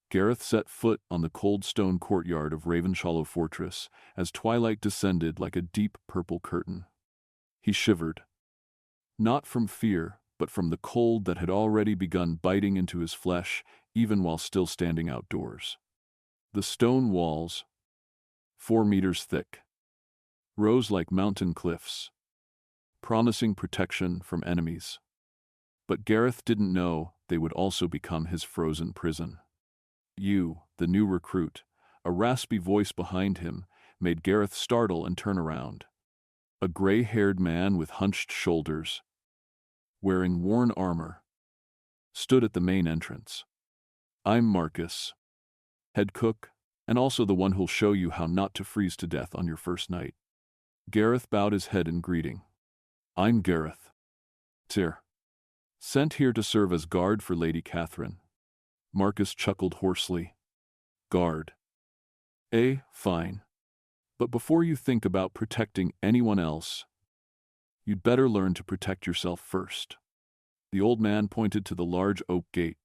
Gareth set foot on the cold stone courtyard of Ravenshallow Fortress as twilight descended like a deep purple curtain. He shivered. Not from fear, but from the cold that had already begun biting into his flesh, even while still standing outdoors. The stone walls, 4 meters thick, rose like mountain cliffs, promising protection from enemies. But Gareth didn't know they would also become his frozen prison. "You, the new recruit," a raspy voice behind him, made Gareth startle and turn around. A gray-haired man with hunched shoulders, wearing worn armor, stood at the main entrance. "I'm Marcus, head cook, and also the one who'll show you how not to freeze to death on your first night." Gareth bowed his head in greeting. "I'm Gareth, sir, sent here to serve as guard for Lady Catherine." Marcus chuckled hoarsely. "Guard? Fine. But before you think about protecting anyone else, you'd better learn to protect yourself first." The old man pointed to the large oak gate.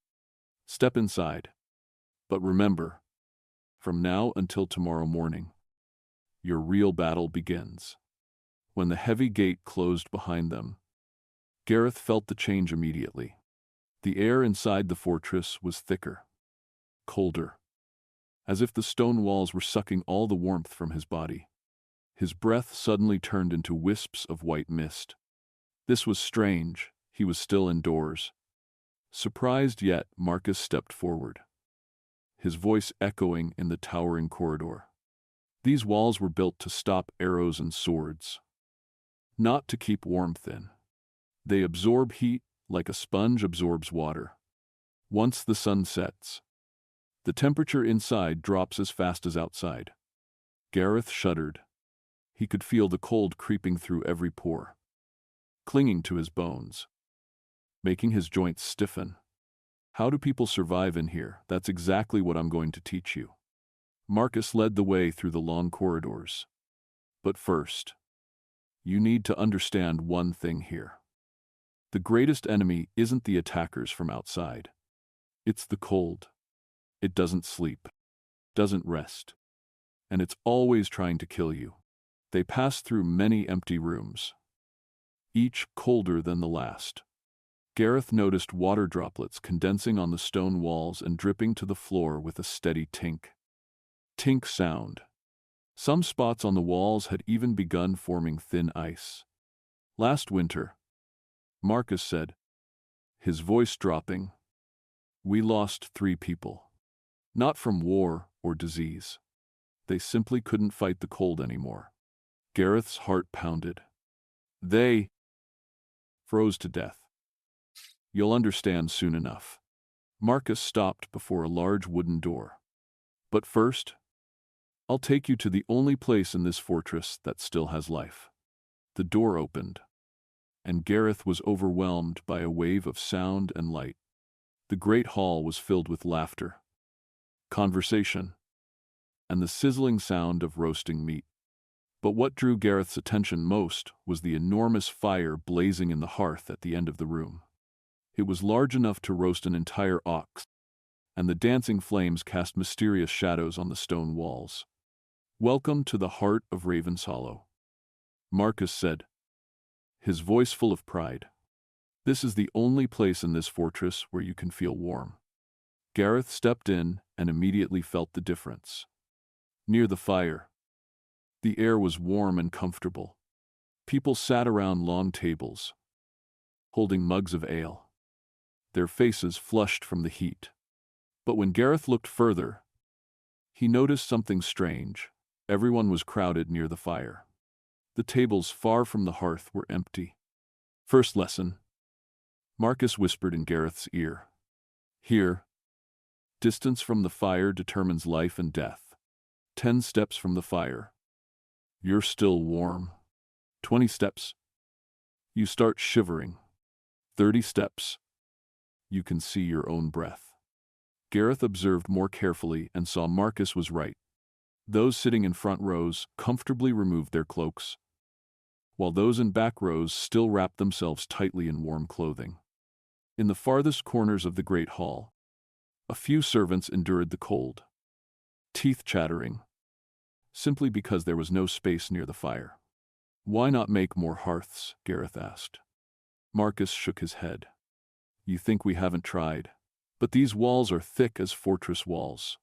"Step inside. But remember, from now until tomorrow morning, your real battle begins." When the heavy gate closed behind them, Gareth felt the change immediately. The air inside the fortress was thicker, colder, as if the stone walls were sucking all the warmth from his body. His breath suddenly turned into wisps of white mist. This was strange. He was still indoors. Surprised yet, Marcus stepped forward, his voice echoing in the towering corridor. These walls were built to stop arrows and swords, not to keep warmth in. They absorb heat like a sponge absorbs water. Once the sun sets, the temperature inside drops as fast as outside. Gareth shuddered. He could feel the cold creeping through every pore, clinging to his bones, making his joints stiffen. "How do people survive in here? That's exactly what I'm going to teach you." Marcus led the way through the long corridors. "But first, you need to understand one thing here. The greatest enemy isn't the attackers from outside. It's the cold. It doesn't sleep, doesn't rest, and it's always trying to kill you." They passed through many empty rooms, each colder than the last. Gareth noticed water droplets condensing on the stone walls and dripping to the floor with a steady tink. Tink sound. Some spots on the walls had even begun forming thin ice. "Last winter," Marcus said, his voice dropping, "we lost 3 people. Not from war or disease. They simply couldn't fight the cold anymore." Gareth's heart pounded. "They froze to death. You'll understand soon enough." Marcus stopped before a large wooden door. "But first, I'll take you to the only place in this fortress that still has life." The door opened, and Gareth was overwhelmed by a wave of sound and light. The great hall was filled with laughter, conversation, and the sizzling sound of roasting meat. But what drew Gareth's attention most was the enormous fire blazing in the hearth at the end of the room. It was large enough to roast an entire ox, and the dancing flames cast mysterious shadows on the stone walls. "Welcome to the heart of Ravenshollow," Marcus said, his voice full of pride. "This is the only place in this fortress where you can feel warm." Gareth stepped in and immediately felt the difference. Near the fire, the air was warm and comfortable. People sat around long tables, holding mugs of ale, their faces flushed from the heat. But when Gareth looked further, he noticed something strange. Everyone was crowded near the fire. The tables far from the hearth were empty. "First lesson," Marcus whispered in Gareth's ear. "Here, distance from the fire determines life and death. 10 steps from the fire, you're still warm. 20 steps, you start shivering. 30 steps, you can see your own breath." Gareth observed more carefully and saw Marcus was right. Those sitting in front rows comfortably removed their cloaks, while those in back rows still wrapped themselves tightly in warm clothing. In the farthest corners of the great hall, A few servants endured the cold, teeth chattering, simply because there was no space near the fire. "Why not make more hearths?" Gareth asked. Marcus shook his head. "You think we haven't tried? But these walls are thick as fortress walls.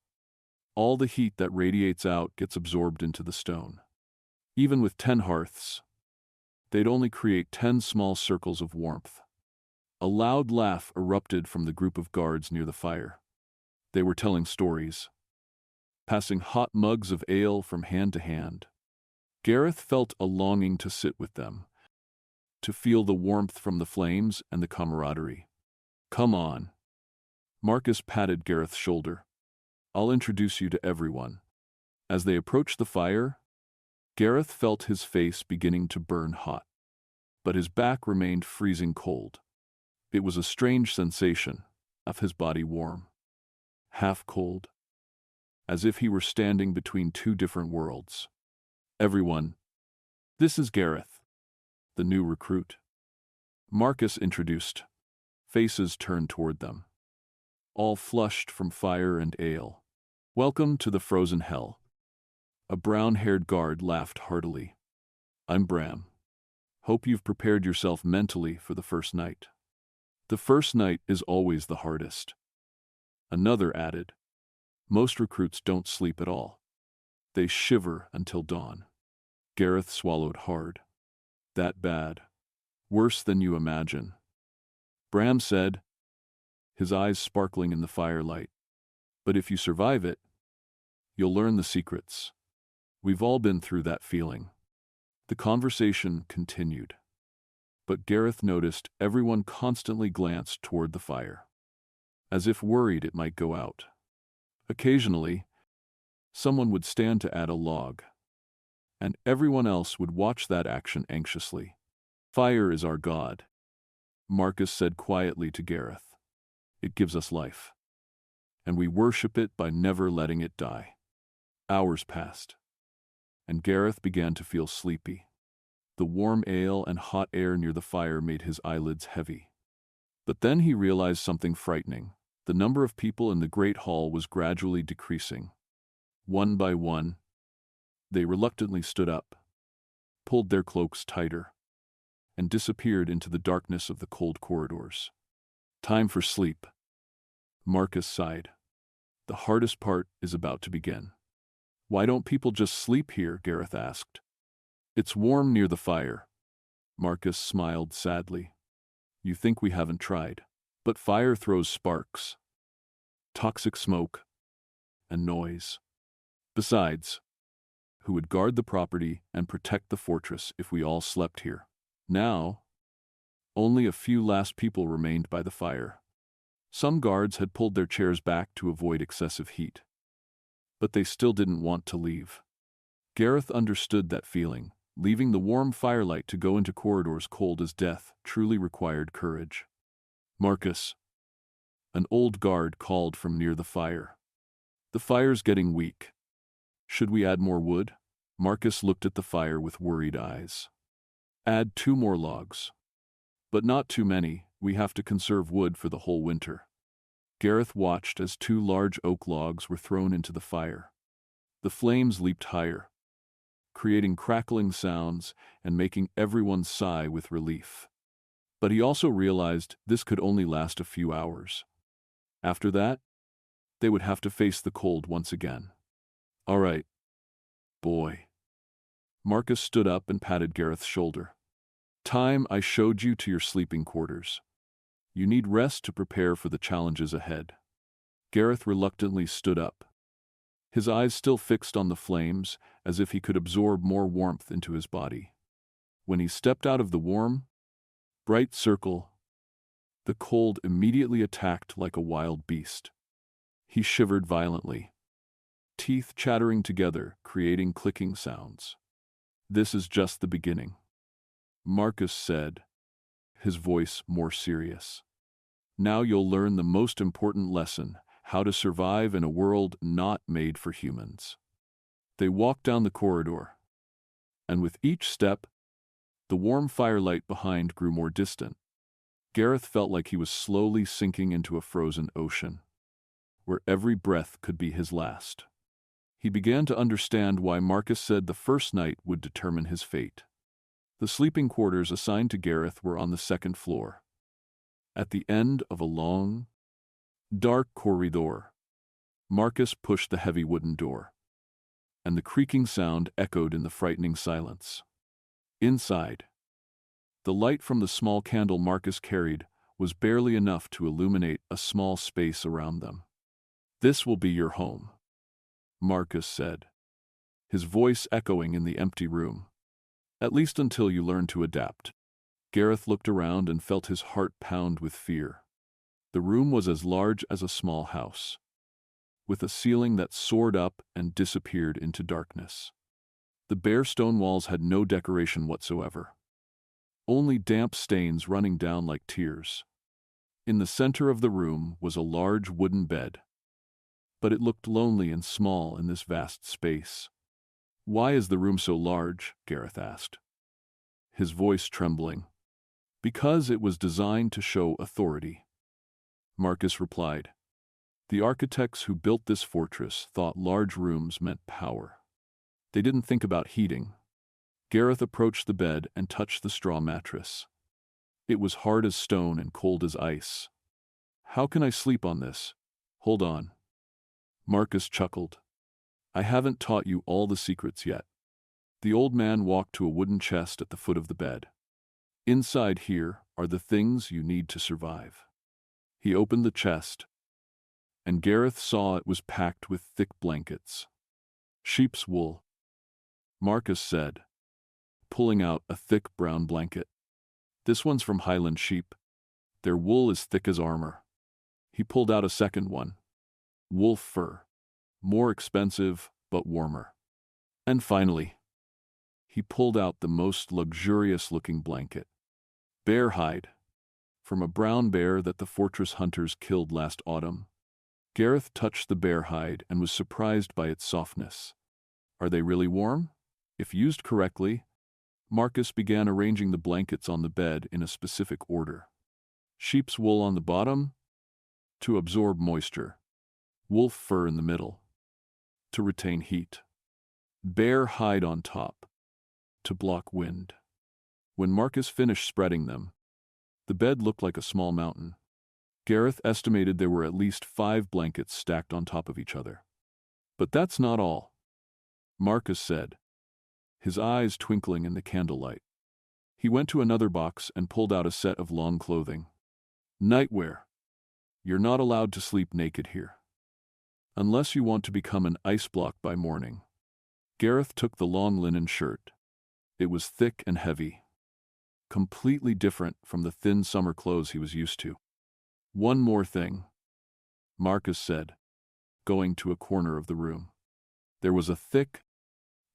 All the heat that radiates out gets absorbed into the stone. Even with 10 hearths, they'd only create 10 small circles of warmth." A loud laugh erupted from the group of guards near the fire. They were telling stories, passing hot mugs of ale from hand to hand. Gareth felt a longing to sit with them, to feel the warmth from the flames and the camaraderie. "Come on." Marcus patted Gareth's shoulder. "I'll introduce you to everyone." As they approached the fire, Gareth felt his face beginning to burn hot, but his back remained freezing cold. It was a strange sensation, of his body warm, half cold, as if he were standing between two different worlds. "Everyone, this is Gareth, the new recruit." Marcus introduced. Faces turned toward them, all flushed from fire and ale. "Welcome to the frozen hell." A brown-haired guard laughed heartily. "I'm Bram. Hope you've prepared yourself mentally for the first night." "The first night is always the hardest." Another added. "Most recruits don't sleep at all. They shiver until dawn." Gareth swallowed hard. "That bad? Worse than you imagine." Bram said, his eyes sparkling in the firelight. "But if you survive it, you'll learn the secrets. We've all been through that feeling." The conversation continued, but Gareth noticed everyone constantly glanced toward the fire, as if worried it might go out. Occasionally, someone would stand to add a log, and everyone else would watch that action anxiously. "Fire is our god," Marcus said quietly to Gareth. "It gives us life, and we worship it by never letting it die." Hours passed, and Gareth began to feel sleepy. The warm ale and hot air near the fire made his eyelids heavy. But then he realized something frightening. The number of people in the great hall was gradually decreasing. One by one, they reluctantly stood up, pulled their cloaks tighter, and disappeared into the darkness of the cold corridors. "Time for sleep." Marcus sighed. "The hardest part is about to begin." "Why don't people just sleep here?" Gareth asked. "It's warm near the fire." Marcus smiled sadly. "You think we haven't tried. But fire throws sparks, toxic smoke, and noise. Besides, who would guard the property and protect the fortress if we all slept here?" Now, only a few last people remained by the fire. Some guards had pulled their chairs back to avoid excessive heat, but they still didn't want to leave. Gareth understood that feeling. Leaving the warm firelight to go into corridors cold as death truly required courage. "Marcus," an old guard called from near the fire. "The fire's getting weak. Should we add more wood?" Marcus looked at the fire with worried eyes. "Add 2 more logs. But not too many, we have to conserve wood for the whole winter." Gareth watched as 2 large oak logs were thrown into the fire. The flames leaped higher, creating crackling sounds and making everyone sigh with relief. But he also realized this could only last a few hours. After that, they would have to face the cold once again. "All right, boy." Marcus stood up and patted Gareth's shoulder. "Time I showed you to your sleeping quarters. You need rest to prepare for the challenges ahead." Gareth reluctantly stood up, his eyes still fixed on the flames, as if he could absorb more warmth into his body. When he stepped out of the warm, bright circle, the cold immediately attacked like a wild beast. He shivered violently, teeth chattering together, creating clicking sounds. "This is just the beginning," Marcus said, his voice more serious. "Now you'll learn the most important lesson: how to survive in a world not made for humans." They walked down the corridor, and with each step, the warm firelight behind grew more distant. Gareth felt like he was slowly sinking into a frozen ocean. where every breath could be his last. He began to understand why Marcus said the first night would determine his fate. The sleeping quarters assigned to Gareth were on the second floor, at the end of a long, dark corridor. Marcus pushed the heavy wooden door, and the creaking sound echoed in the frightening silence. Inside, the light from the small candle Marcus carried was barely enough to illuminate a small space around them. "This will be your home," Marcus said, his voice echoing in the empty room. "At least until you learn to adapt." Gareth looked around and felt his heart pound with fear. The room was as large as a small house, with a ceiling that soared up and disappeared into darkness. The bare stone walls had no decoration whatsoever, only damp stains running down like tears. In the center of the room was a large wooden bed, but it looked lonely and small in this vast space. "Why is the room so large?" Gareth asked, his voice trembling. "Because it was designed to show authority," Marcus replied. "The architects who built this fortress thought large rooms meant power. They didn't think about heating." Gareth approached the bed and touched the straw mattress. It was hard as stone and cold as ice. "How can I sleep on this?" "Hold on." Marcus chuckled. "I haven't taught you all the secrets yet." The old man walked to a wooden chest at the foot of the bed. "Inside here are the things you need to survive." He opened the chest, and Gareth saw it was packed with thick blankets. "Sheep's wool," Marcus said, pulling out a thick brown blanket. "This one's from Highland sheep. Their wool is thick as armor." He pulled out a second one. "Wolf fur. More expensive, but warmer." And finally, he pulled out the most luxurious-looking blanket. Bear hide, from a brown bear that the fortress hunters killed last autumn. Gareth touched the bear hide and was surprised by its softness. "Are they really warm?" If used correctly, Marcus began arranging the blankets on the bed in a specific order. Sheep's wool on the bottom, to absorb moisture. Wolf fur in the middle, to retain heat. Bear hide on top, to block wind. When Marcus finished spreading them, the bed looked like a small mountain. Gareth estimated there were at least 5 blankets stacked on top of each other. "But that's not all," Marcus said, his eyes twinkling in the candlelight. He went to another box and pulled out a set of long clothing. "Nightwear. You're not allowed to sleep naked here, unless you want to become an ice block by morning." Gareth took the long linen shirt. It was thick and heavy, completely different from the thin summer clothes he was used to. "One more thing," Marcus said, going to a corner of the room. There was a thick,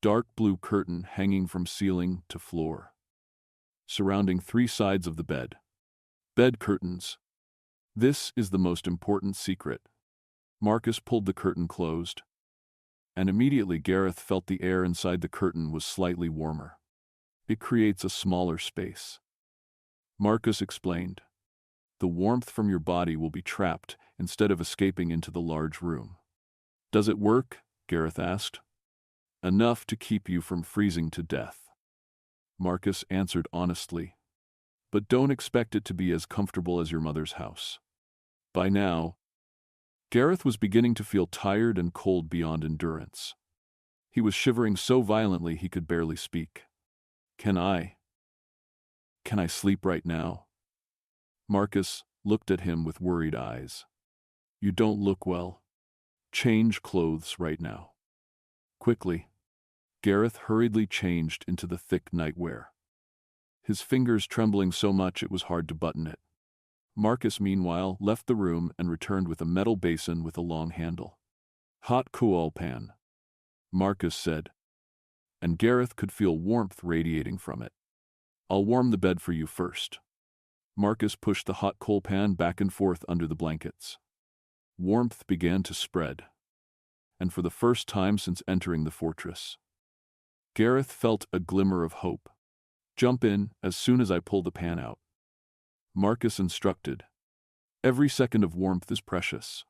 dark blue curtain hanging from ceiling to floor, surrounding 3 sides of the bed. "Bed curtains. This is the most important secret." Marcus pulled the curtain closed, and immediately Gareth felt the air inside the curtain was slightly warmer. "It creates a smaller space," Marcus explained. "The warmth from your body will be trapped instead of escaping into the large room." "Does it work?" Gareth asked. "Enough to keep you from freezing to death," Marcus answered honestly. "But don't expect it to be as comfortable as your mother's house." By now, Gareth was beginning to feel tired and cold beyond endurance. He was shivering so violently he could barely speak. Can I sleep right now?" Marcus looked at him with worried eyes. "You don't look well. Change clothes right now." Quickly, Gareth hurriedly changed into the thick nightwear, his fingers trembling so much it was hard to button it. Marcus, meanwhile, left the room and returned with a metal basin with a long handle. "Hot cool pan," Marcus said, and Gareth could feel warmth radiating from it. "I'll warm the bed for you first." Marcus pushed the hot coal pan back and forth under the blankets. Warmth began to spread, and for the first time since entering the fortress, Gareth felt a glimmer of hope. "Jump in as soon as I pull the pan out," Marcus instructed. "Every second of warmth is precious."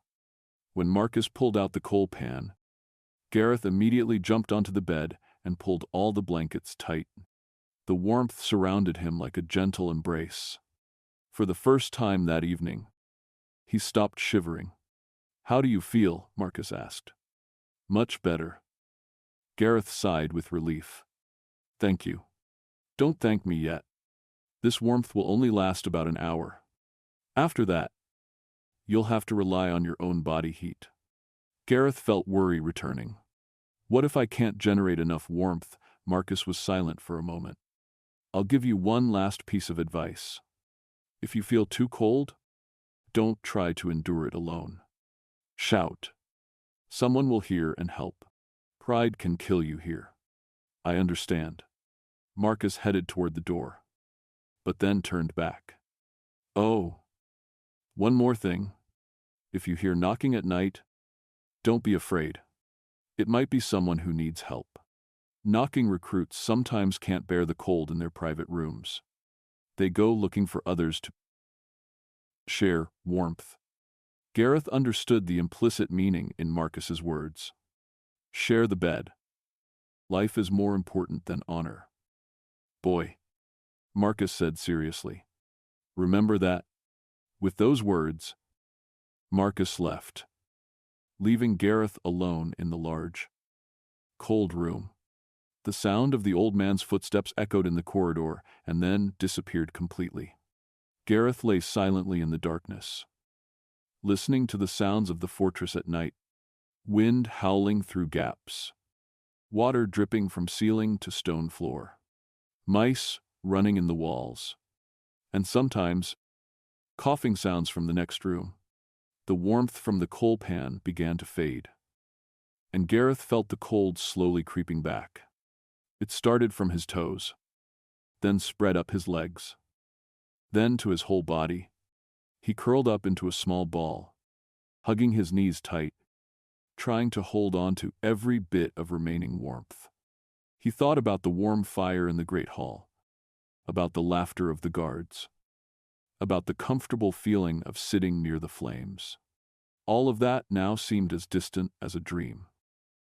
When Marcus pulled out the coal pan, Gareth immediately jumped onto the bed and pulled all the blankets tight. The warmth surrounded him like a gentle embrace. For the first time that evening, he stopped shivering. "How do you feel?" Marcus asked. "Much better." Gareth sighed with relief. "Thank you." "Don't thank me yet. This warmth will only last about an hour. After that, you'll have to rely on your own body heat." Gareth felt worry returning. "What if I can't generate enough warmth?" Marcus was silent for a moment. "I'll give you one last piece of advice. If you feel too cold, don't try to endure it alone. Shout. Someone will hear and help. Pride can kill you here." "I understand." Marcus headed toward the door, but then turned back. "Oh, one more thing. If you hear knocking at night, don't be afraid. It might be someone who needs help. Knocking recruits sometimes can't bear the cold in their private rooms. They go looking for others to share warmth." Gareth understood the implicit meaning in Marcus's words. Share the bed. Life is more important than honor. "Boy," Marcus said seriously. "Remember that." With those words, Marcus left, leaving Gareth alone in the large, cold room. The sound of the old man's footsteps echoed in the corridor and then disappeared completely. Gareth lay silently in the darkness, listening to the sounds of the fortress at night. Wind howling through gaps, water dripping from ceiling to stone floor, mice running in the walls, and sometimes coughing sounds from the next room. The warmth from the coal pan began to fade, and Gareth felt the cold slowly creeping back. It started from his toes, then spread up his legs, then to his whole body. He curled up into a small ball, hugging his knees tight, trying to hold on to every bit of remaining warmth. He thought about the warm fire in the great hall, about the laughter of the guards, about the comfortable feeling of sitting near the flames. All of that now seemed as distant as a dream.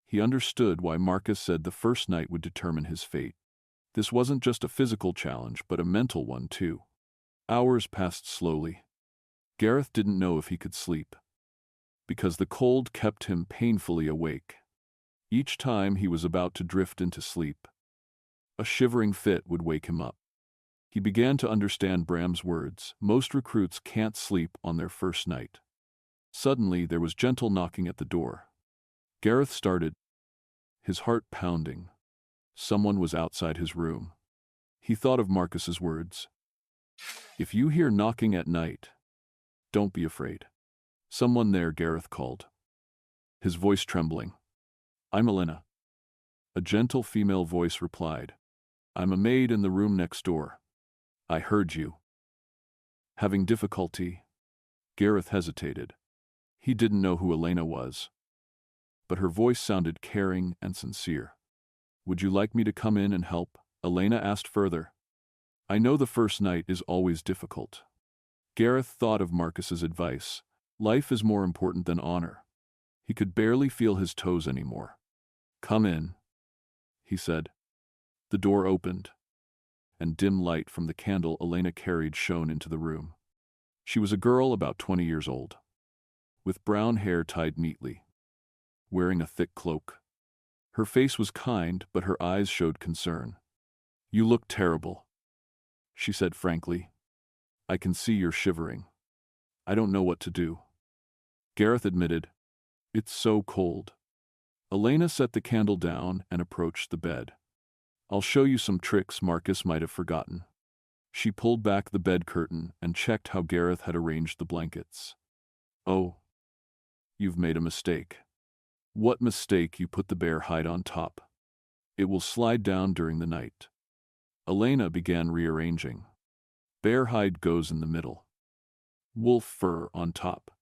He understood why Marcus said the first night would determine his fate. This wasn't just a physical challenge, but a mental one too. Hours passed slowly. Gareth didn't know if he could sleep, because the cold kept him painfully awake. Each time he was about to drift into sleep, a shivering fit would wake him up. He began to understand Bram's words. Most recruits can't sleep on their first night. Suddenly, there was gentle knocking at the door. Gareth started, his heart pounding. Someone was outside his room. He thought of Marcus's words. "If you hear knocking at night, don't be afraid." "Someone there," Gareth called, his voice trembling. "I'm Elena." A gentle female voice replied. "I'm a maid in the room next door. I heard you." Having difficulty, Gareth hesitated. He didn't know who Elena was, but her voice sounded caring and sincere. "Would you like me to come in and help?" Elena asked further. "I know the first night is always difficult." Gareth thought of Marcus's advice. Life is more important than honor. He could barely feel his toes anymore. "Come in," he said. The door opened, and dim light from the candle Elena carried shone into the room. She was a girl about 20 years old, with brown hair tied neatly, wearing a thick cloak. Her face was kind, but her eyes showed concern. "You look terrible," she said frankly. "I can see you're shivering. I don't know what to do." Gareth admitted, "It's so cold." Elena set the candle down and approached the bed. "I'll show you some tricks Marcus might have forgotten." She pulled back the bed curtain and checked how Gareth had arranged the blankets. "Oh, you've made a mistake." "What mistake?" "You put the bear hide on top. It will slide down during the night." Elena began rearranging. "Bear hide goes in the middle. Wolf fur on top.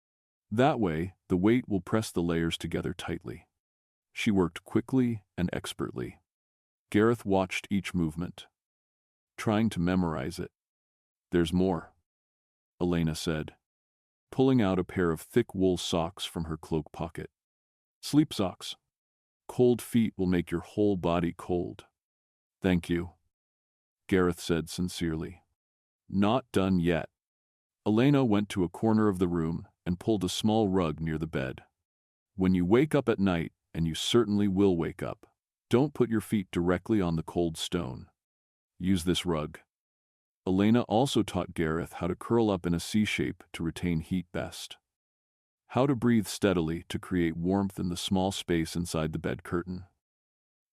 That way, the weight will press the layers together tightly." She worked quickly and expertly. Gareth watched each movement, trying to memorize it. "There's more," Elena said, pulling out a pair of thick wool socks from her cloak pocket. Sleep socks. Cold feet will make your whole body cold. Thank you, Gareth said sincerely. Not done yet. Elena went to a corner of the room and pulled a small rug near the bed. When you wake up at night, and you certainly will wake up, don't put your feet directly on the cold stone. Use this rug. Elena also taught Gareth how to curl up in a C shape to retain heat best. How to breathe steadily to create warmth in the small space inside the bed curtain.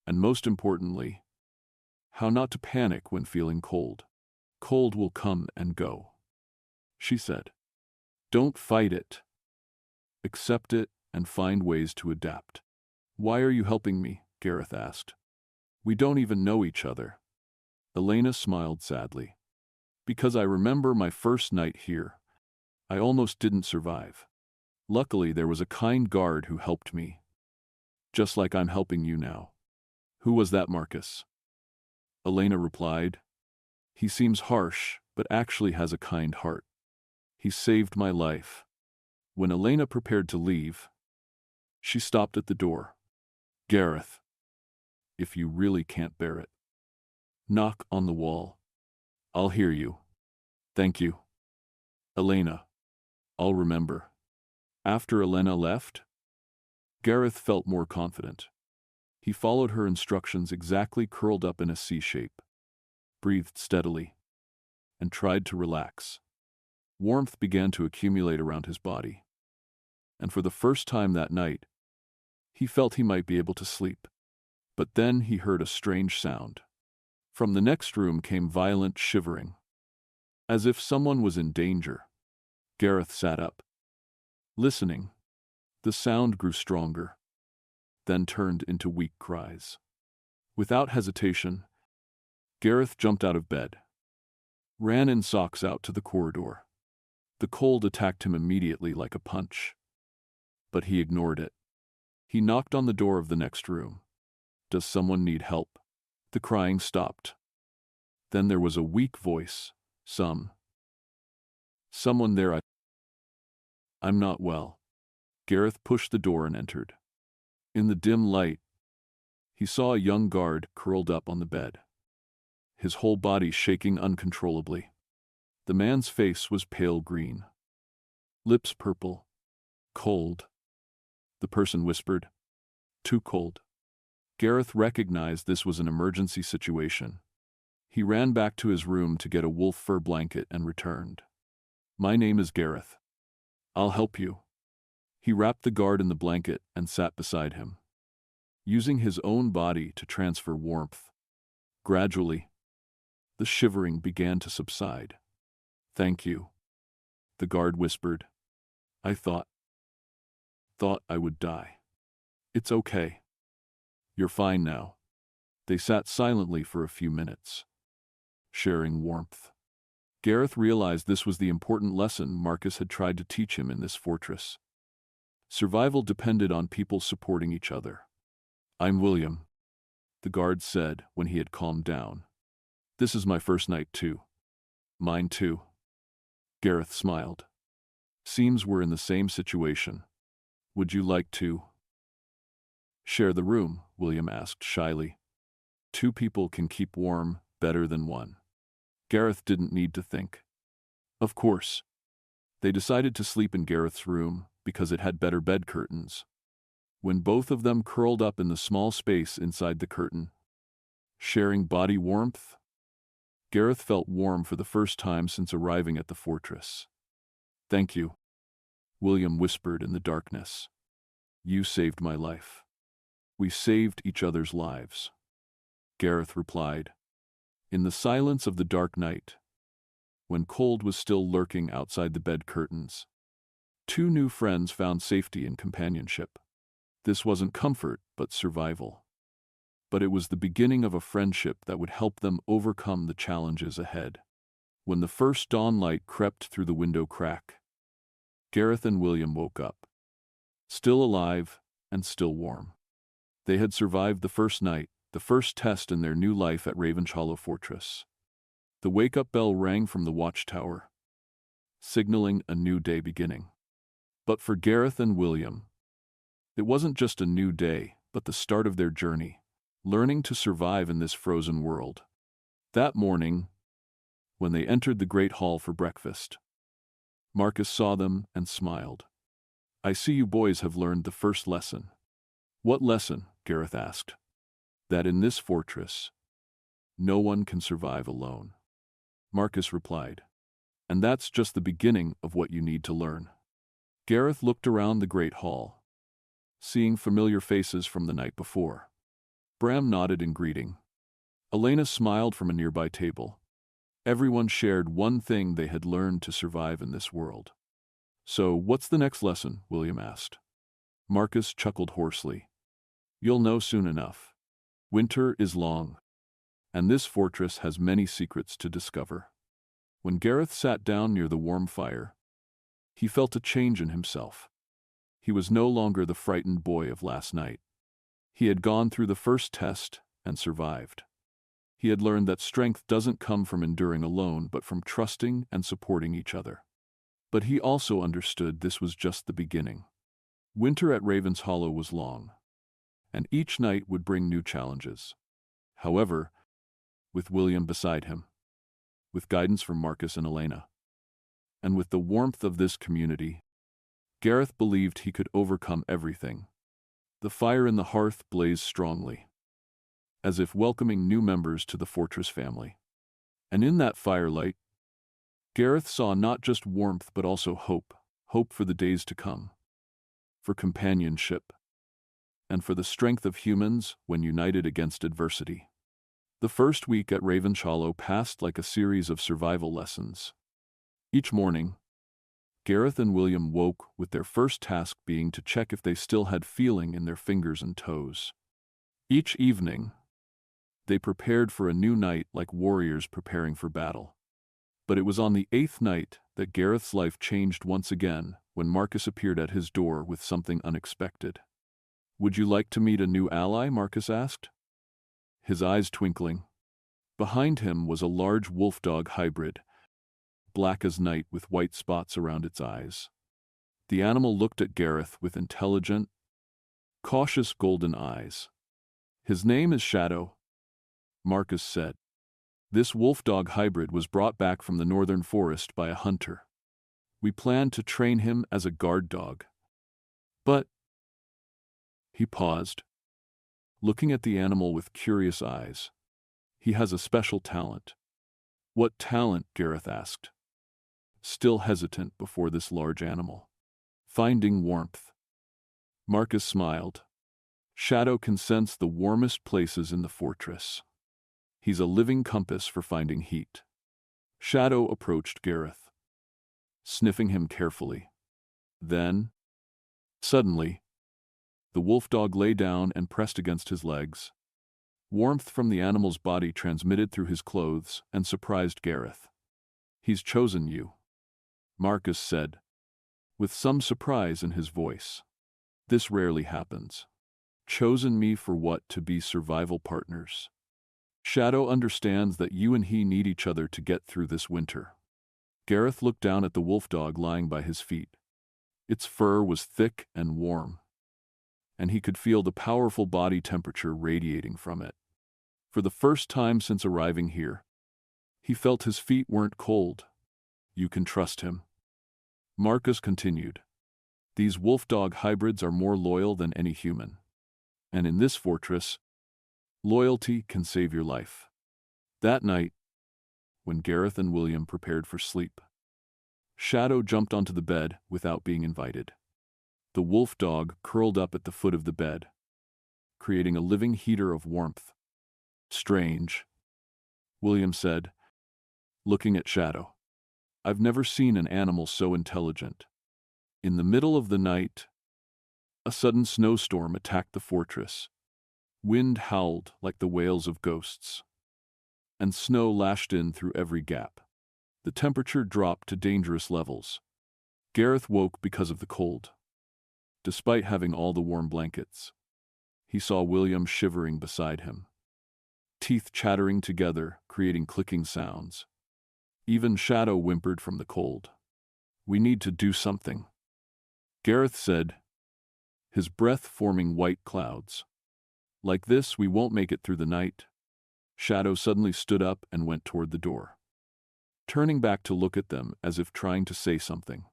And most importantly, how not to panic when feeling cold. Cold will come and go, she said. Don't fight it. Accept it and find ways to adapt. Why are you helping me? Gareth asked. We don't even know each other. Elena smiled sadly. Because I remember my first night here. I almost didn't survive. Luckily, there was a kind guard who helped me. Just like I'm helping you now. Who was that, Marcus? Elena replied. He seems harsh, but actually has a kind heart. He saved my life. When Elena prepared to leave, she stopped at the door. Gareth, if you really can't bear it, knock on the wall. I'll hear you. Thank you. Elena, I'll remember. After Elena left, Gareth felt more confident. He followed her instructions exactly, curled up in a C shape, breathed steadily, and tried to relax. Warmth began to accumulate around his body. And for the first time that night, he felt he might be able to sleep. But then he heard a strange sound. From the next room came violent shivering. As if someone was in danger. Gareth sat up. Listening, the sound grew stronger, then turned into weak cries. Without hesitation, Gareth jumped out of bed, ran in socks out to the corridor. The cold attacked him immediately like a punch. But he ignored it. He knocked on the door of the next room. Does someone need help? The crying stopped. Then there was a weak voice. Someone there. I'm not well. Gareth pushed the door and entered. In the dim light, he saw a young guard curled up on the bed, his whole body shaking uncontrollably. The man's face was pale green, lips purple. Cold, the person whispered. Too cold. Gareth recognized this was an emergency situation. He ran back to his room to get a wolf fur blanket and returned. My name is Gareth. I'll help you. He wrapped the guard in the blanket and sat beside him, using his own body to transfer warmth. Gradually, the shivering began to subside. Thank you, the guard whispered. I thought I would die. It's okay. You're fine now. They sat silently for a few minutes, sharing warmth. Gareth realized this was the important lesson Marcus had tried to teach him in this fortress. Survival depended on people supporting each other. I'm William, the guard said when he had calmed down. This is my first night too. Mine too. Gareth smiled. Seems we're in the same situation. Would you like to share the room? William asked shyly. 2 people can keep warm better than 1. Gareth didn't need to think. Of course. They decided to sleep in Gareth's room because it had better bed curtains. When both of them curled up in the small space inside the curtain, sharing body warmth, Gareth felt warm for the first time since arriving at the fortress. Thank you, William whispered in the darkness. You saved my life. We saved each other's lives, Gareth replied. In the silence of the dark night, when cold was still lurking outside the bed curtains, 2 new friends found safety in companionship. This wasn't comfort, but survival. But it was the beginning of a friendship that would help them overcome the challenges ahead. When the first dawn light crept through the window crack, Gareth and William woke up, still alive and still warm. They had survived the first night, the first test in their new life at Ravenshollow Fortress. The wake-up bell rang from the watchtower, signaling a new day beginning. But for Gareth and William, it wasn't just a new day, but the start of their journey, learning to survive in this frozen world. That morning, when they entered the great hall for breakfast, Marcus saw them and smiled. "I see you boys have learned the first lesson." "What lesson?" Gareth asked. "That in this fortress, no one can survive alone." Marcus replied, "And that's just the beginning of what you need to learn." Gareth looked around the great hall, seeing familiar faces from the night before. Bram nodded in greeting. Elena smiled from a nearby table. Everyone shared one thing they had learned to survive in this world. "So, what's the next lesson?" William asked. Marcus chuckled hoarsely. "You'll know soon enough. Winter is long, and this fortress has many secrets to discover." When Gareth sat down near the warm fire, he felt a change in himself. He was no longer the frightened boy of last night. He had gone through the first test and survived. He had learned that strength doesn't come from enduring alone, but from trusting and supporting each other. But he also understood this was just the beginning. Winter at Raven's Hollow was long, and each night would bring new challenges. However, with William beside him, with guidance from Marcus and Elena, and with the warmth of this community, Gareth believed he could overcome everything. The fire in the hearth blazed strongly, as if welcoming new members to the fortress family. And in that firelight, Gareth saw not just warmth but also hope, hope for the days to come, for companionship, and for the strength of humans when united against adversity. The first week at Raven's Hollow passed like a series of survival lessons. Each morning, Gareth and William woke with their first task being to check if they still had feeling in their fingers and toes. Each evening, they prepared for a new night like warriors preparing for battle. But it was on the 8th night that Gareth's life changed once again when Marcus appeared at his door with something unexpected. "Would you like to meet a new ally?" Marcus asked, his eyes twinkling. Behind him was a large wolf-dog hybrid, black as night with white spots around its eyes. The animal looked at Gareth with intelligent, cautious golden eyes. "His name is Shadow," Marcus said. "This wolf-dog hybrid was brought back from the northern forest by a hunter. We plan to train him as a guard dog. But—" He paused, looking at the animal with curious eyes. "He has a special talent." "What talent?" Gareth asked, still hesitant before this large animal. "Finding warmth." Marcus smiled. "Shadow can sense the warmest places in the fortress. He's a living compass for finding heat." Shadow approached Gareth, sniffing him carefully. Then, suddenly, the wolf-dog lay down and pressed against his legs. Warmth from the animal's body transmitted through his clothes and surprised Gareth. "He's chosen you," Marcus said, with some surprise in his voice. "This rarely happens." "Chosen me for what? To be survival partners. Shadow understands that you and he need each other to get through this winter." Gareth looked down at the wolf-dog lying by his feet. Its fur was thick and warm, and he could feel the powerful body temperature radiating from it. For the first time since arriving here, he felt his feet weren't cold. "You can trust him," Marcus continued. "These wolf-dog hybrids are more loyal than any human. And in this fortress, loyalty can save your life." That night, when Gareth and William prepared for sleep, Shadow jumped onto the bed without being invited. The wolf-dog curled up at the foot of the bed, creating a living heater of warmth. "Strange," William said, looking at Shadow. "I've never seen an animal so intelligent." In the middle of the night, a sudden snowstorm attacked the fortress. Wind howled like the wails of ghosts, and snow lashed in through every gap. The temperature dropped to dangerous levels. Gareth woke because of the cold. Despite having all the warm blankets, he saw William shivering beside him, teeth chattering together, creating clicking sounds. Even Shadow whimpered from the cold. "We need to do something," Gareth said, his breath forming white clouds. Like this, we won't make it through the night. Shadow suddenly stood up and went toward the door, turning back to look at them as if trying to say something.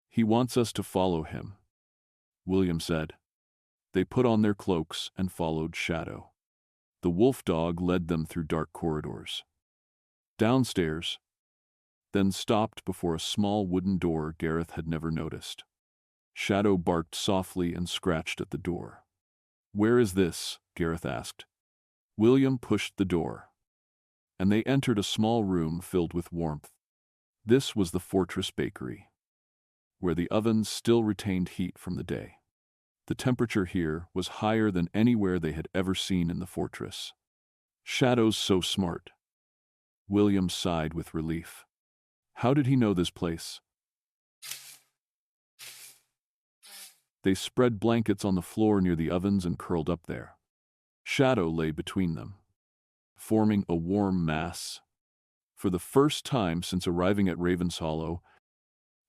He wants us to follow him, William said. They put on their cloaks and followed Shadow. The wolf dog led them through dark corridors, downstairs, then stopped before a small wooden door Gareth had never noticed. Shadow barked softly and scratched at the door. "Where is this?" Gareth asked. William pushed the door, and they entered a small room filled with warmth. This was the fortress bakery, where the ovens still retained heat from the day. The temperature here was higher than anywhere they had ever seen in the fortress. "Shadow's so smart." William sighed with relief. How did he know this place? They spread blankets on the floor near the ovens and curled up there. Shadow lay between them, forming a warm mass. For the first time since arriving at Raven's Hollow,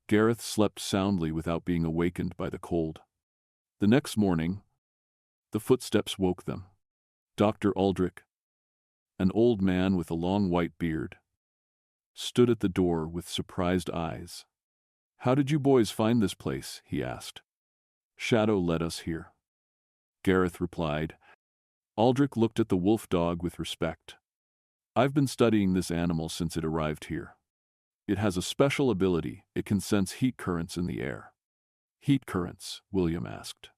Gareth slept soundly without being awakened by the cold. The next morning, the footsteps woke them. Dr. Aldrich, an old man with a long white beard, stood at the door with surprised eyes. "How did you boys find this place?" he asked. "Shadow led us here," Gareth replied. Aldrich looked at the wolf dog with respect. "I've been studying this animal since it arrived here. It has a special ability. It can sense heat currents in the air." "Heat currents?" William asked.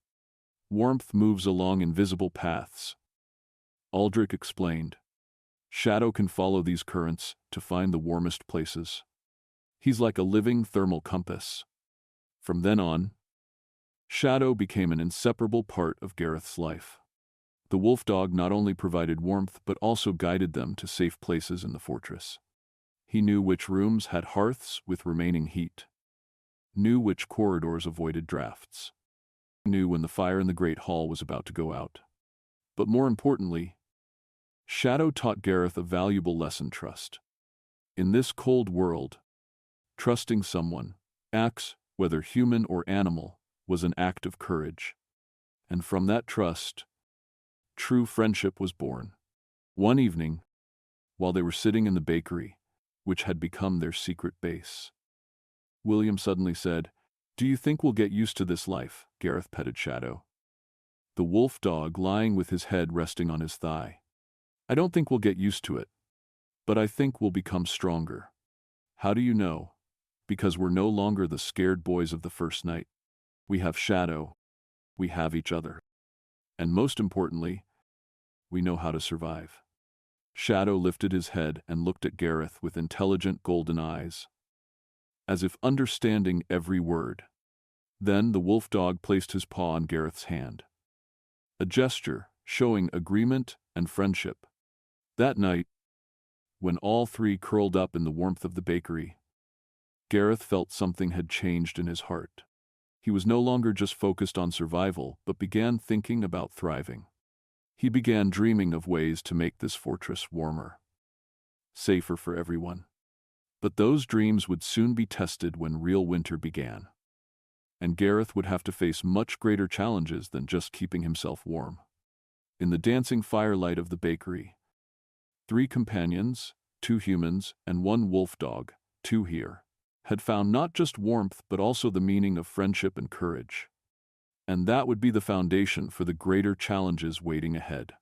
"Warmth moves along invisible paths," Aldrich explained. "Shadow can follow these currents to find the warmest places. He's like a living thermal compass." From then on, Shadow became an inseparable part of Gareth's life. The wolf dog not only provided warmth but also guided them to safe places in the fortress. He knew which rooms had hearths with remaining heat, knew which corridors avoided drafts, knew when the fire in the great hall was about to go out. But more importantly, Shadow taught Gareth a valuable lesson: trust. In this cold world, trusting someone, acts, whether human or animal, was an act of courage. And from that trust, true friendship was born. One evening, while they were sitting in the bakery, which had become their secret base, William suddenly said, "Do you think we'll get used to this life?" Gareth petted Shadow, the wolf dog lying with his head resting on his thigh. "I don't think we'll get used to it, but I think we'll become stronger." "How do you know?" "Because we're no longer the scared boys of the first night. We have Shadow, we have each other, and most importantly, we know how to survive." Shadow lifted his head and looked at Gareth with intelligent golden eyes, as if understanding every word. Then the wolf dog placed his paw on Gareth's hand, a gesture showing agreement and friendship. That night, when all three curled up in the warmth of the bakery, Gareth felt something had changed in his heart. He was no longer just focused on survival, but began thinking about thriving. He began dreaming of ways to make this fortress warmer, safer for everyone. But those dreams would soon be tested when real winter began, and Gareth would have to face much greater challenges than just keeping himself warm. In the dancing firelight of the bakery, 3 companions, 2 humans, and 1 wolf dog, 2 here, had found not just warmth but also the meaning of friendship and courage. And that would be the foundation for the greater challenges waiting ahead.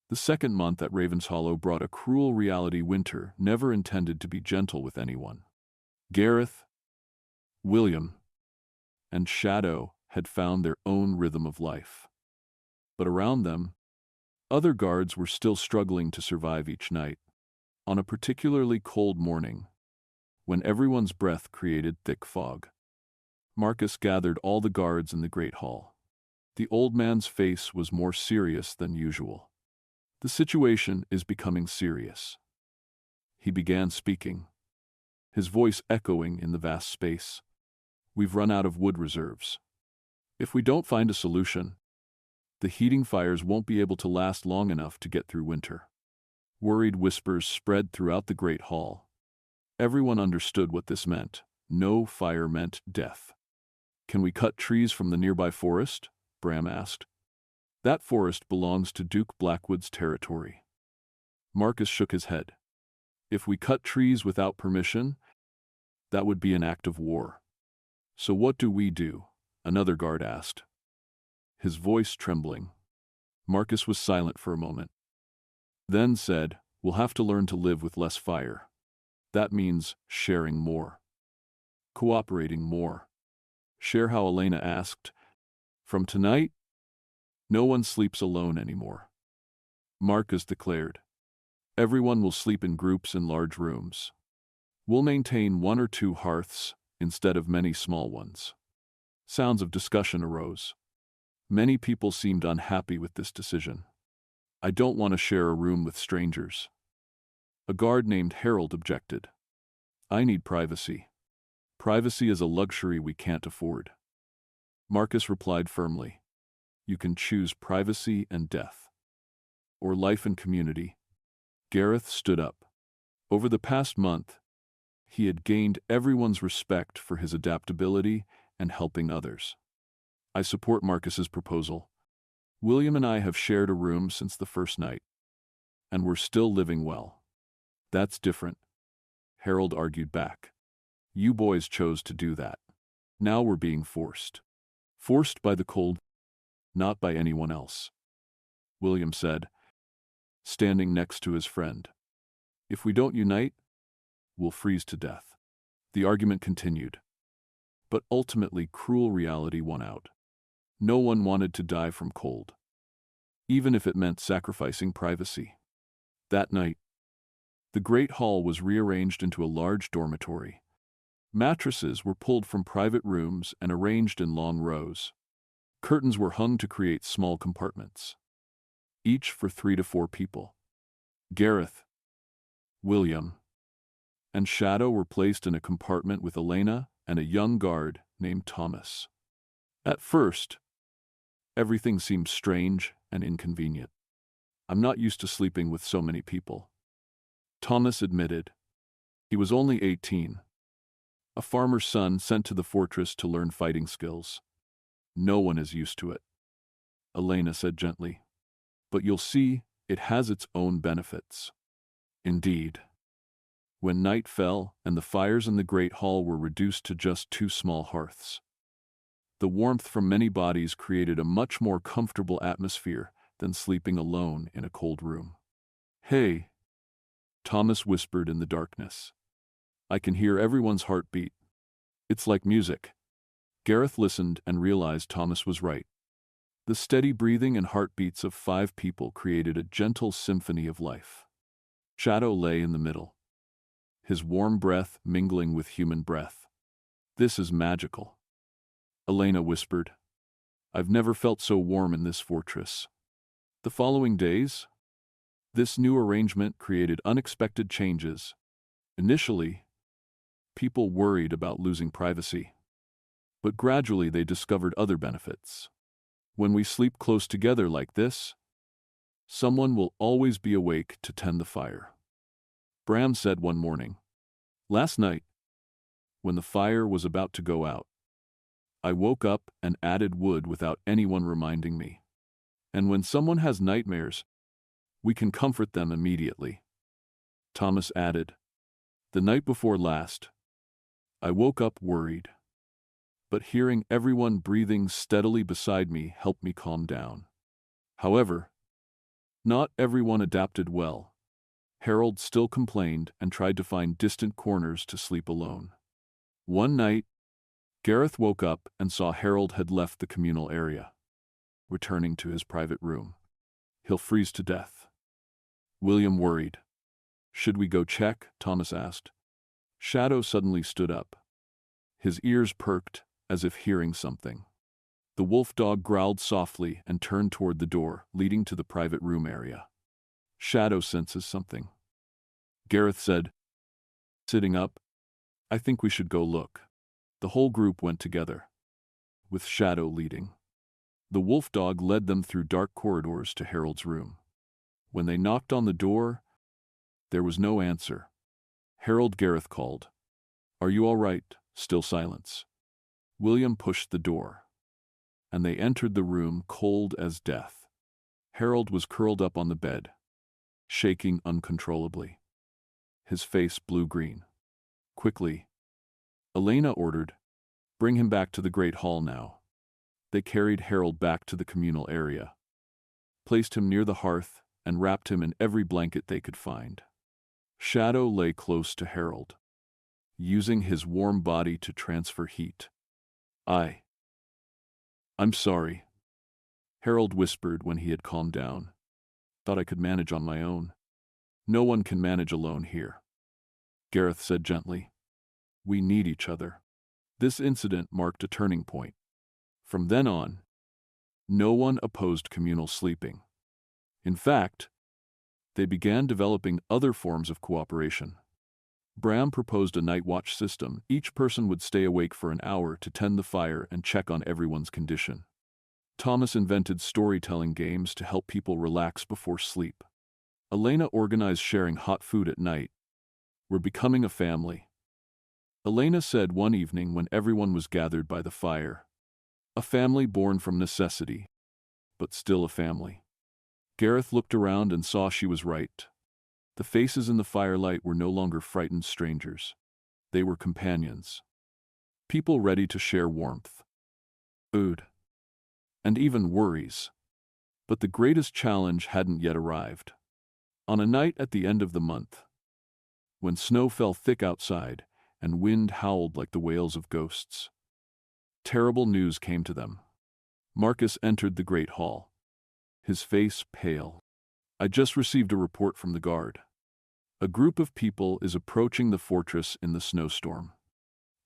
The second month at Raven's Hollow brought a cruel reality: winter, never intended to be gentle with anyone. Gareth, William, and Shadow had found their own rhythm of life. But around them, other guards were still struggling to survive each night. On a particularly cold morning, when everyone's breath created thick fog, Marcus gathered all the guards in the great hall. The old man's face was more serious than usual. "The situation is becoming serious," he began speaking, his voice echoing in the vast space. "We've run out of wood reserves. If we don't find a solution, the heating fires won't be able to last long enough to get through winter." Worried whispers spread throughout the great hall. Everyone understood what this meant. No fire meant death. Can we cut trees from the nearby forest? Bram asked. That forest belongs to Duke Blackwood's territory. Marcus shook his head. If we cut trees without permission, that would be an act of war. So what do we do? Another guard asked, his voice trembling. Marcus was silent for a moment, then said, we'll have to learn to live with less fire. That means sharing more. Cooperating more. Share how Elena asked. From tonight, no one sleeps alone anymore. Marcus declared. Everyone will sleep in groups in large rooms. We'll maintain 1 or 2 hearths instead of many small ones. Sounds of discussion arose. Many people seemed unhappy with this decision. I don't want to share a room with strangers. A guard named Harold objected. I need privacy. Privacy is a luxury we can't afford. Marcus replied firmly. You can choose privacy and death. Or life and community. Gareth stood up. Over the past month, he had gained everyone's respect for his adaptability and helping others. I support Marcus's proposal. William and I have shared a room since the first night, and we're still living well. That's different, Harold argued back. You boys chose to do that. Now we're being forced. Forced by the cold, not by anyone else, William said, standing next to his friend. If we don't unite, we'll freeze to death. The argument continued. But ultimately, cruel reality won out. No one wanted to die from cold, even if it meant sacrificing privacy. That night, the Great Hall was rearranged into a large dormitory. Mattresses were pulled from private rooms and arranged in long rows. Curtains were hung to create small compartments, each for 3 to 4 people. Gareth, William, and Shadow were placed in a compartment with Elena and a young guard named Thomas. At first, everything seemed strange and inconvenient. I'm not used to sleeping with so many people, Thomas admitted. He was only 18, a farmer's son sent to the fortress to learn fighting skills. No one is used to it, Elena said gently. But you'll see, it has its own benefits. Indeed. When night fell and the fires in the Great Hall were reduced to just 2 small hearths, the warmth from many bodies created a much more comfortable atmosphere than sleeping alone in a cold room. Hey, Thomas whispered in the darkness. I can hear everyone's heartbeat. It's like music. Gareth listened and realized Thomas was right. The steady breathing and heartbeats of 5 people created a gentle symphony of life. Shadow lay in the middle, his warm breath mingling with human breath. This is magical, Elena whispered. I've never felt so warm in this fortress. The following days, this new arrangement created unexpected changes. Initially, people worried about losing privacy, but gradually they discovered other benefits. When we sleep close together like this, someone will always be awake to tend the fire, Bram said one morning. Last night, when the fire was about to go out, I woke up and added wood without anyone reminding me. And when someone has nightmares, we can comfort them immediately. Thomas added, the night before last, I woke up worried, but hearing everyone breathing steadily beside me helped me calm down. However, not everyone adapted well. Harold still complained and tried to find distant corners to sleep alone. One night, Gareth woke up and saw Harold had left the communal area, returning to his private room. He'll freeze to death. William worried. Should we go check? Thomas asked. Shadow suddenly stood up. His ears perked as if hearing something. The wolf dog growled softly and turned toward the door leading to the private room area. Shadow senses something, Gareth said, sitting up. I think we should go look. The whole group went together, with Shadow leading. The wolf dog led them through dark corridors to Harold's room. When they knocked on the door, there was no answer. Harold Gareth called. Are you all right? Still silence. William pushed the door, and they entered the room cold as death. Harold was curled up on the bed, shaking uncontrollably, his face blue-green. Quickly, Elena ordered, "Bring him back to the Great Hall now." They carried Harold back to the communal area, placed him near the hearth, and wrapped him in every blanket they could find. Shadow lay close to Harold, using his warm body to transfer heat. I'm sorry," Harold whispered when he had calmed down. "Thought I could manage on my own." "No one can manage alone here," Gareth said gently. "We need each other." This incident marked a turning point. From then on, no one opposed communal sleeping. In fact, they began developing other forms of cooperation. Bram proposed a night watch system. Each person would stay awake for an hour to tend the fire and check on everyone's condition. Thomas invented storytelling games to help people relax before sleep. Elena organized sharing hot food at night. "We're becoming a family," Elena said one evening when everyone was gathered by the fire. "A family born from necessity, but still a family." Gareth looked around and saw she was right. The faces in the firelight were no longer frightened strangers. They were companions. People ready to share warmth, food, and even worries. But the greatest challenge hadn't yet arrived. On a night at the end of the month, when snow fell thick outside and wind howled like the wails of ghosts, terrible news came to them. Marcus entered the great hall, his face pale. "I just received a report from the guard. A group of people is approaching the fortress in the snowstorm.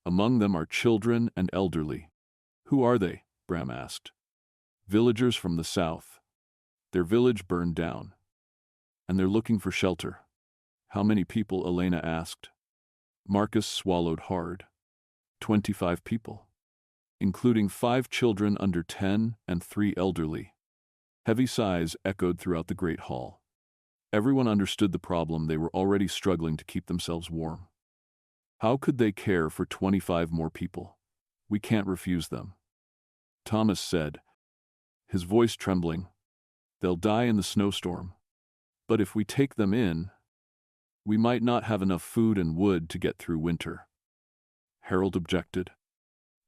Among them are children and elderly." "Who are they?" Bram asked. "Villagers from the south. Their village burned down, and they're looking for shelter." "How many people?" Elena asked. Marcus swallowed hard. 25 people, including 5 children under 10 and 3 elderly. Heavy sighs echoed throughout the great hall. Everyone understood the problem. They were already struggling to keep themselves warm. How could they care for 25 more people? "We can't refuse them," Thomas said, his voice trembling. "They'll die in the snowstorm. But if we take them in, we might not have enough food and wood to get through winter." Harold objected.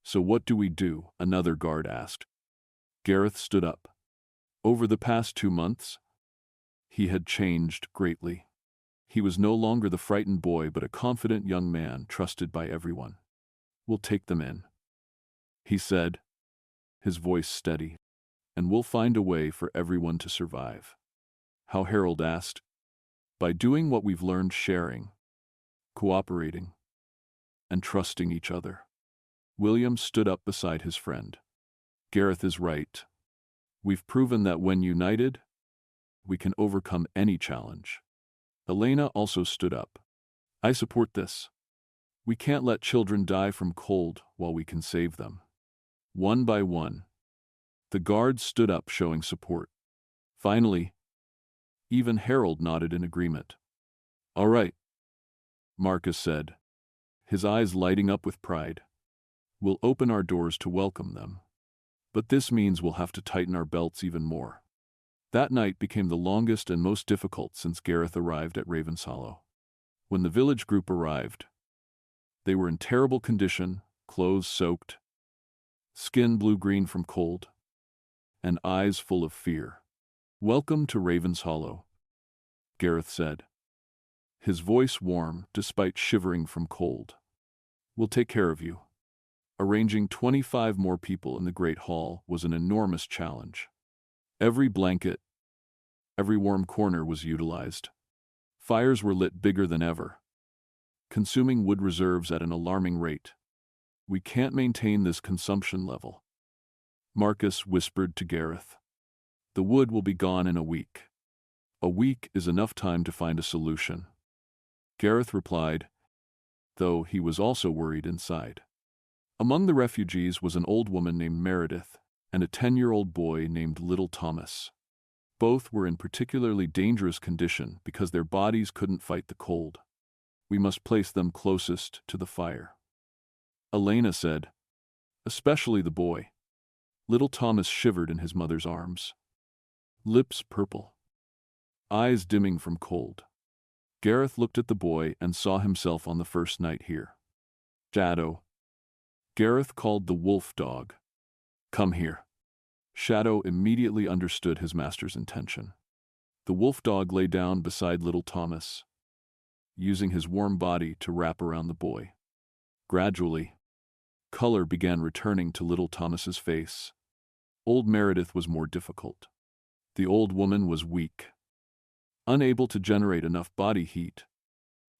"So what do we do?" another guard asked. Gareth stood up. Over the past 2 months, he had changed greatly. He was no longer the frightened boy, but a confident young man trusted by everyone. "We'll take them in," he said, his voice steady, "and we'll find a way for everyone to survive." "How?" Harold asked. "By doing what we've learned: sharing, cooperating, and trusting each other." William stood up beside his friend. "Gareth is right. We've proven that when united, we can overcome any challenge." Elena also stood up. "I support this. We can't let children die from cold while we can save them." One by one, the guards stood up, showing support. Finally, even Harold nodded in agreement. "All right," Marcus said, his eyes lighting up with pride. "We'll open our doors to welcome them. But this means we'll have to tighten our belts even more." That night became the longest and most difficult since Gareth arrived at Ravenshollow. When the village group arrived, they were in terrible condition, clothes soaked, skin blue-green from cold, and eyes full of fear. "Welcome to Ravenshollow," Gareth said, his voice warm despite shivering from cold. "We'll take care of you." Arranging 25 more people in the Great Hall was an enormous challenge. Every blanket, every warm corner was utilized. Fires were lit bigger than ever, consuming wood reserves at an alarming rate. "We can't maintain this consumption level," Marcus whispered to Gareth. "The wood will be gone in a week." "A week is enough time to find a solution," Gareth replied, though he was also worried inside. Among the refugees was an old woman named Meredith and a 10-year-old boy named Little Thomas. Both were in particularly dangerous condition because their bodies couldn't fight the cold. "We must place them closest to the fire," Elena said, especially the boy. Little Thomas shivered in his mother's arms. Lips purple. Eyes dimming from cold. Gareth looked at the boy and saw himself on the first night here. Shadow. Gareth called the wolf dog. Come here. Shadow immediately understood his master's intention. The wolf dog lay down beside little Thomas, using his warm body to wrap around the boy. Gradually, color began returning to little Thomas's face. Old Meredith was more difficult. The old woman was weak, unable to generate enough body heat.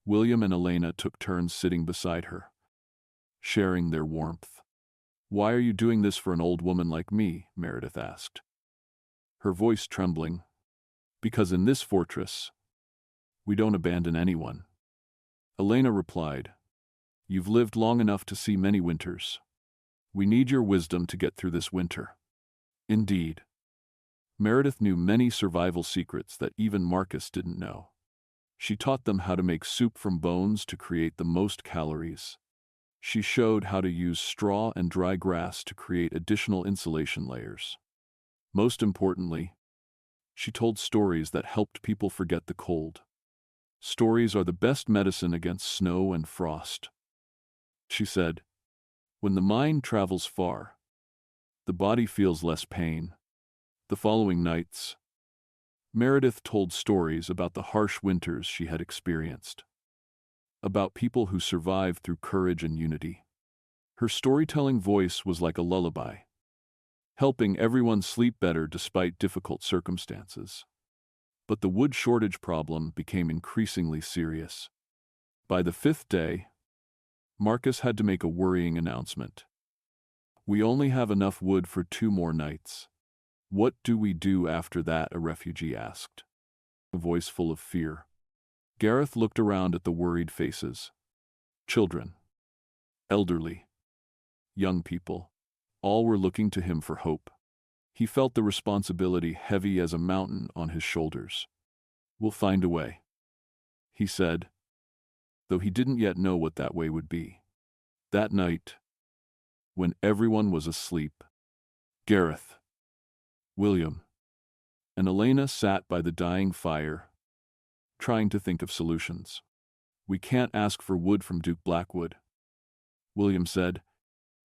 William and Elena took turns sitting beside her, sharing their warmth. Why are you doing this for an old woman like me? Meredith asked, her voice trembling. Because in this fortress, we don't abandon anyone. Elena replied, You've lived long enough to see many winters. We need your wisdom to get through this winter. Indeed. Meredith knew many survival secrets that even Marcus didn't know. She taught them how to make soup from bones to create the most calories. She showed how to use straw and dry grass to create additional insulation layers. Most importantly, she told stories that helped people forget the cold. Stories are the best medicine against snow and frost. She said, when the mind travels far, the body feels less pain. The following nights, Meredith told stories about the harsh winters she had experienced, about people who survived through courage and unity. Her storytelling voice was like a lullaby, helping everyone sleep better despite difficult circumstances. But the wood shortage problem became increasingly serious. By the 5th day, Marcus had to make a worrying announcement. We only have enough wood for 2 more nights. What do we do after that? A refugee asked, a voice full of fear. Gareth looked around at the worried faces. Children, elderly, young people, all were looking to him for hope. He felt the responsibility heavy as a mountain on his shoulders. We'll find a way, he said, though he didn't yet know what that way would be. That night, when everyone was asleep, Gareth, William, and Elena sat by the dying fire, trying to think of solutions. We can't ask for wood from Duke Blackwood, William said.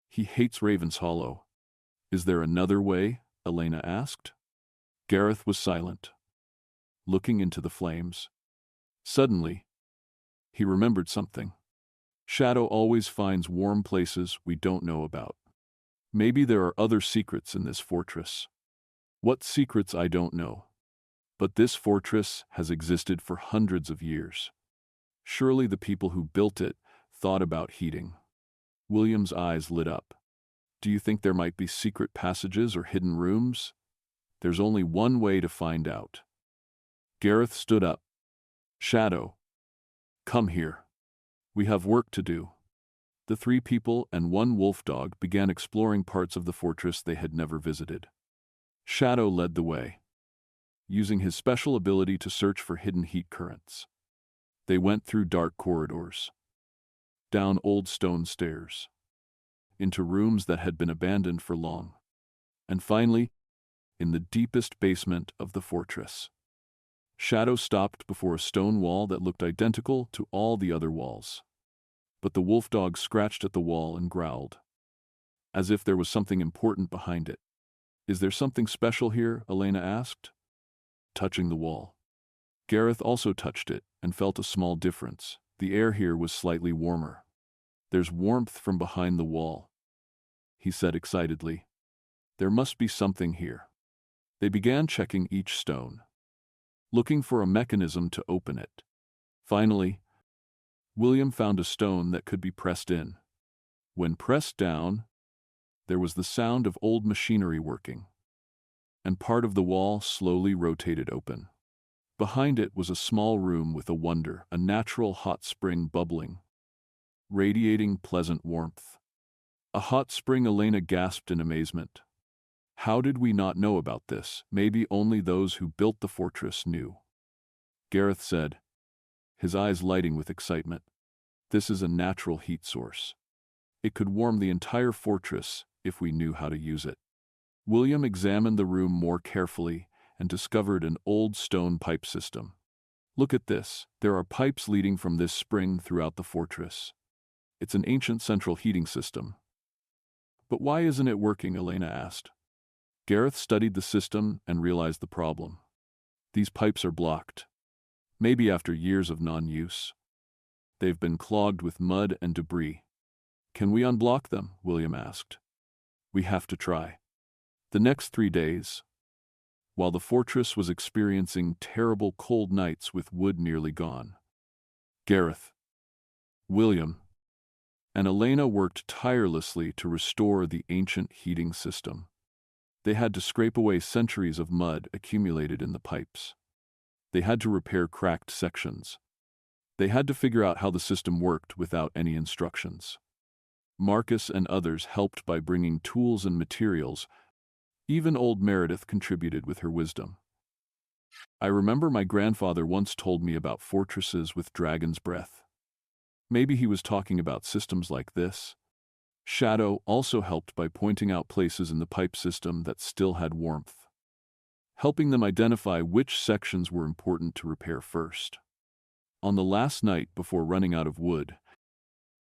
He hates Raven's Hollow. Is there another way? Elena asked. Gareth was silent, looking into the flames. Suddenly, he remembered something. Shadow always finds warm places we don't know about. Maybe there are other secrets in this fortress. What secrets I don't know. But this fortress has existed for hundreds of years. Surely the people who built it thought about heating. William's eyes lit up. Do you think there might be secret passages or hidden rooms? There's only one way to find out. Gareth stood up. Shadow, come here. We have work to do. The 3 people and 1 wolf dog began exploring parts of the fortress they had never visited. Shadow led the way, using his special ability to search for hidden heat currents. They went through dark corridors, down old stone stairs, into rooms that had been abandoned for long, and finally, in the deepest basement of the fortress. Shadow stopped before a stone wall that looked identical to all the other walls. But the wolf dog scratched at the wall and growled, as if there was something important behind it. Is there something special here? Elena asked, touching the wall. Gareth also touched it and felt a small difference. The air here was slightly warmer. There's warmth from behind the wall, he said excitedly. There must be something here. They began checking each stone, looking for a mechanism to open it. Finally, William found a stone that could be pressed in. When pressed down, there was the sound of old machinery working, and part of the wall slowly rotated open. Behind it was a small room with a wonder, a natural hot spring bubbling, radiating pleasant warmth. A hot spring, Elena gasped in amazement. How did we not know about this? Maybe only those who built the fortress knew. Gareth said, his eyes lighting with excitement. This is a natural heat source. It could warm the entire fortress if we knew how to use it. William examined the room more carefully and discovered an old stone pipe system. Look at this. There are pipes leading from this spring throughout the fortress. It's an ancient central heating system. But why isn't it working? Elena asked. Gareth studied the system and realized the problem. These pipes are blocked. Maybe after years of non-use. They've been clogged with mud and debris. Can we unblock them? William asked. We have to try. The next 3 days, while the fortress was experiencing terrible cold nights with wood nearly gone, Gareth, William, and Elena worked tirelessly to restore the ancient heating system. They had to scrape away centuries of mud accumulated in the pipes. They had to repair cracked sections. They had to figure out how the system worked without any instructions. Marcus and others helped by bringing tools and materials. Even old Meredith contributed with her wisdom. I remember my grandfather once told me about fortresses with dragon's breath. Maybe he was talking about systems like this. Shadow also helped by pointing out places in the pipe system that still had warmth, helping them identify which sections were important to repair first. On the last night before running out of wood,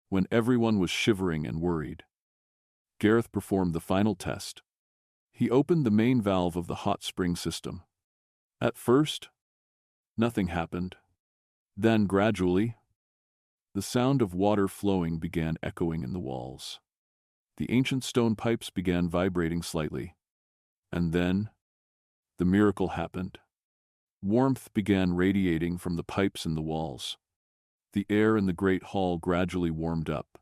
when everyone was shivering and worried, Gareth performed the final test. He opened the main valve of the hot spring system. At first, nothing happened. Then, gradually, the sound of water flowing began echoing in the walls. The ancient stone pipes began vibrating slightly. And then, the miracle happened. Warmth began radiating from the pipes in the walls. The air in the great hall gradually warmed up.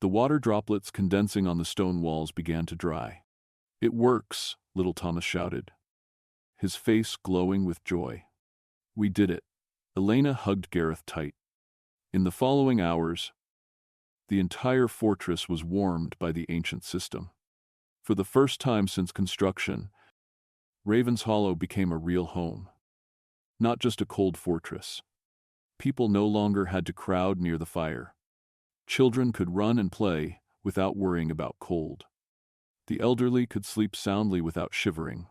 The water droplets condensing on the stone walls began to dry. It works, little Thomas shouted, his face glowing with joy. We did it. Elena hugged Gareth tight. In the following hours, the entire fortress was warmed by the ancient system. For the first time since construction, Ravenshollow became a real home. Not just a cold fortress. People no longer had to crowd near the fire. Children could run and play without worrying about cold. The elderly could sleep soundly without shivering.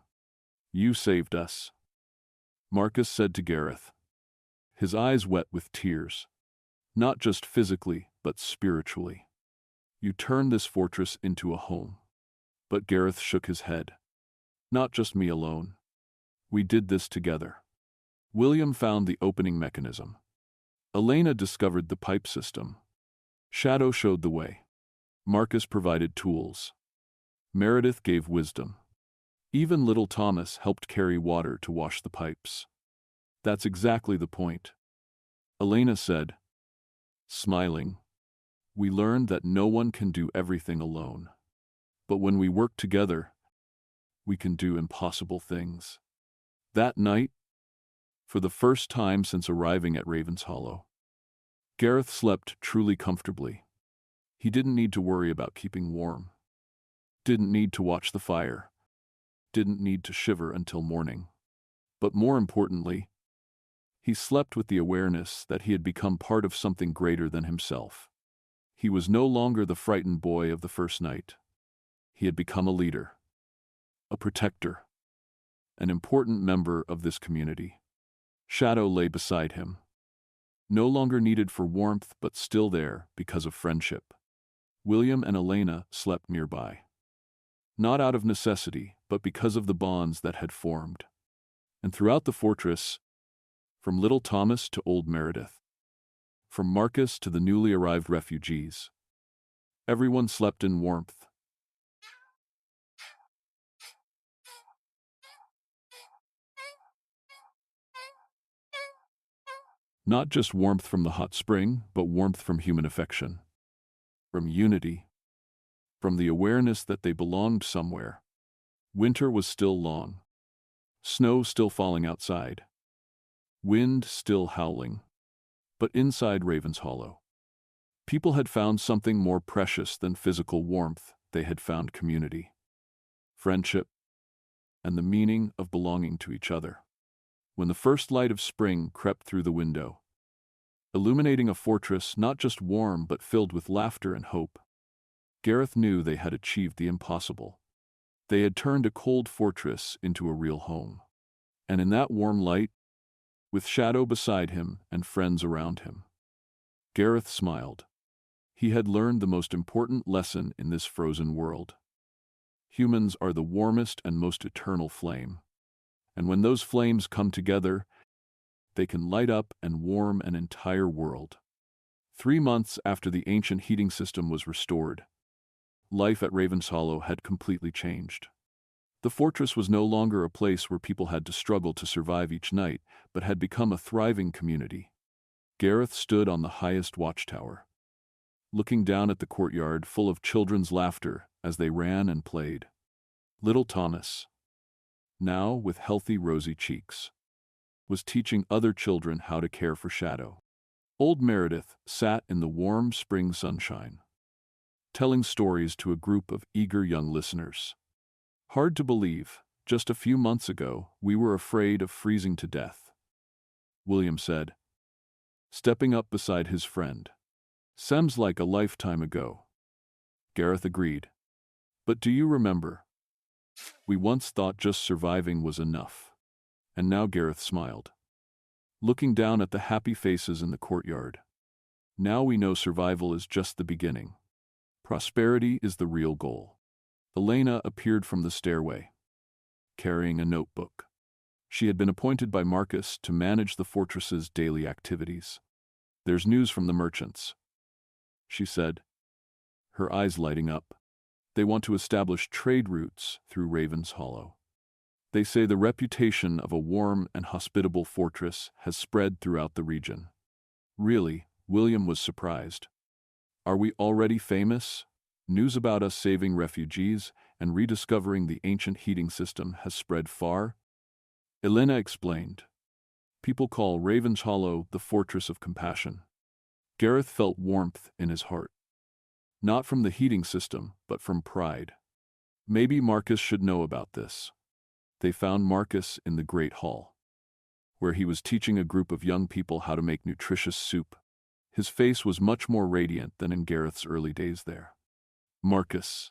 You saved us, Marcus said to Gareth, his eyes wet with tears. Not just physically, but spiritually. You turned this fortress into a home. But Gareth shook his head. Not just me alone. We did this together. William found the opening mechanism. Elena discovered the pipe system. Shadow showed the way. Marcus provided tools. Meredith gave wisdom. Even little Thomas helped carry water to wash the pipes. That's exactly the point, Elena said, smiling. We learned that no one can do everything alone. But when we work together, we can do impossible things. That night, for the first time since arriving at Ravenshollow, Gareth slept truly comfortably. He didn't need to worry about keeping warm. Didn't need to watch the fire. Didn't need to shiver until morning. But more importantly, he slept with the awareness that he had become part of something greater than himself. He was no longer the frightened boy of the first night. He had become a leader, a protector, an important member of this community. Shadow lay beside him, no longer needed for warmth but still there because of friendship. William and Elena slept nearby. Not out of necessity, but because of the bonds that had formed. And throughout the fortress, from little Thomas to old Meredith, from Marcus to the newly arrived refugees, everyone slept in warmth. Not just warmth from the hot spring, but warmth from human affection, from unity, from the awareness that they belonged somewhere. Winter was still long, snow still falling outside, wind still howling. But inside Ravenshollow, people had found something more precious than physical warmth. They had found community, friendship, and the meaning of belonging to each other. When the first light of spring crept through the window, illuminating a fortress not just warm but filled with laughter and hope, Gareth knew they had achieved the impossible. They had turned a cold fortress into a real home. And in that warm light, with Shadow beside him and friends around him, Gareth smiled. He had learned the most important lesson in this frozen world. Humans are the warmest and most eternal flame. And when those flames come together, they can light up and warm an entire world. 3 months after the ancient heating system was restored, life at Ravenshollow had completely changed. The fortress was no longer a place where people had to struggle to survive each night, but had become a thriving community. Gareth stood on the highest watchtower, looking down at the courtyard full of children's laughter as they ran and played. Little Thomas, now with healthy rosy cheeks, was teaching other children how to care for Shadow. Old Meredith sat in the warm spring sunshine, telling stories to a group of eager young listeners. Hard to believe, just a few months ago, we were afraid of freezing to death, William said, stepping up beside his friend. Seems like a lifetime ago. Gareth agreed. But do you remember? We once thought just surviving was enough. And now Gareth smiled, looking down at the happy faces in the courtyard. Now we know survival is just the beginning. Prosperity is the real goal. Elena appeared from the stairway, carrying a notebook. She had been appointed by Marcus to manage the fortress's daily activities. There's news from the merchants, she said, her eyes lighting up. They want to establish trade routes through Ravenshollow. They say the reputation of a warm and hospitable fortress has spread throughout the region. Really, William was surprised. Are we already famous? News about us saving refugees and rediscovering the ancient heating system has spread far? Elena explained. People call Ravenshollow the Fortress of Compassion. Gareth felt warmth in his heart. Not from the heating system, but from pride. Maybe Marcus should know about this. They found Marcus in the Great Hall, where he was teaching a group of young people how to make nutritious soup. His face was much more radiant than in Gareth's early days there. Marcus,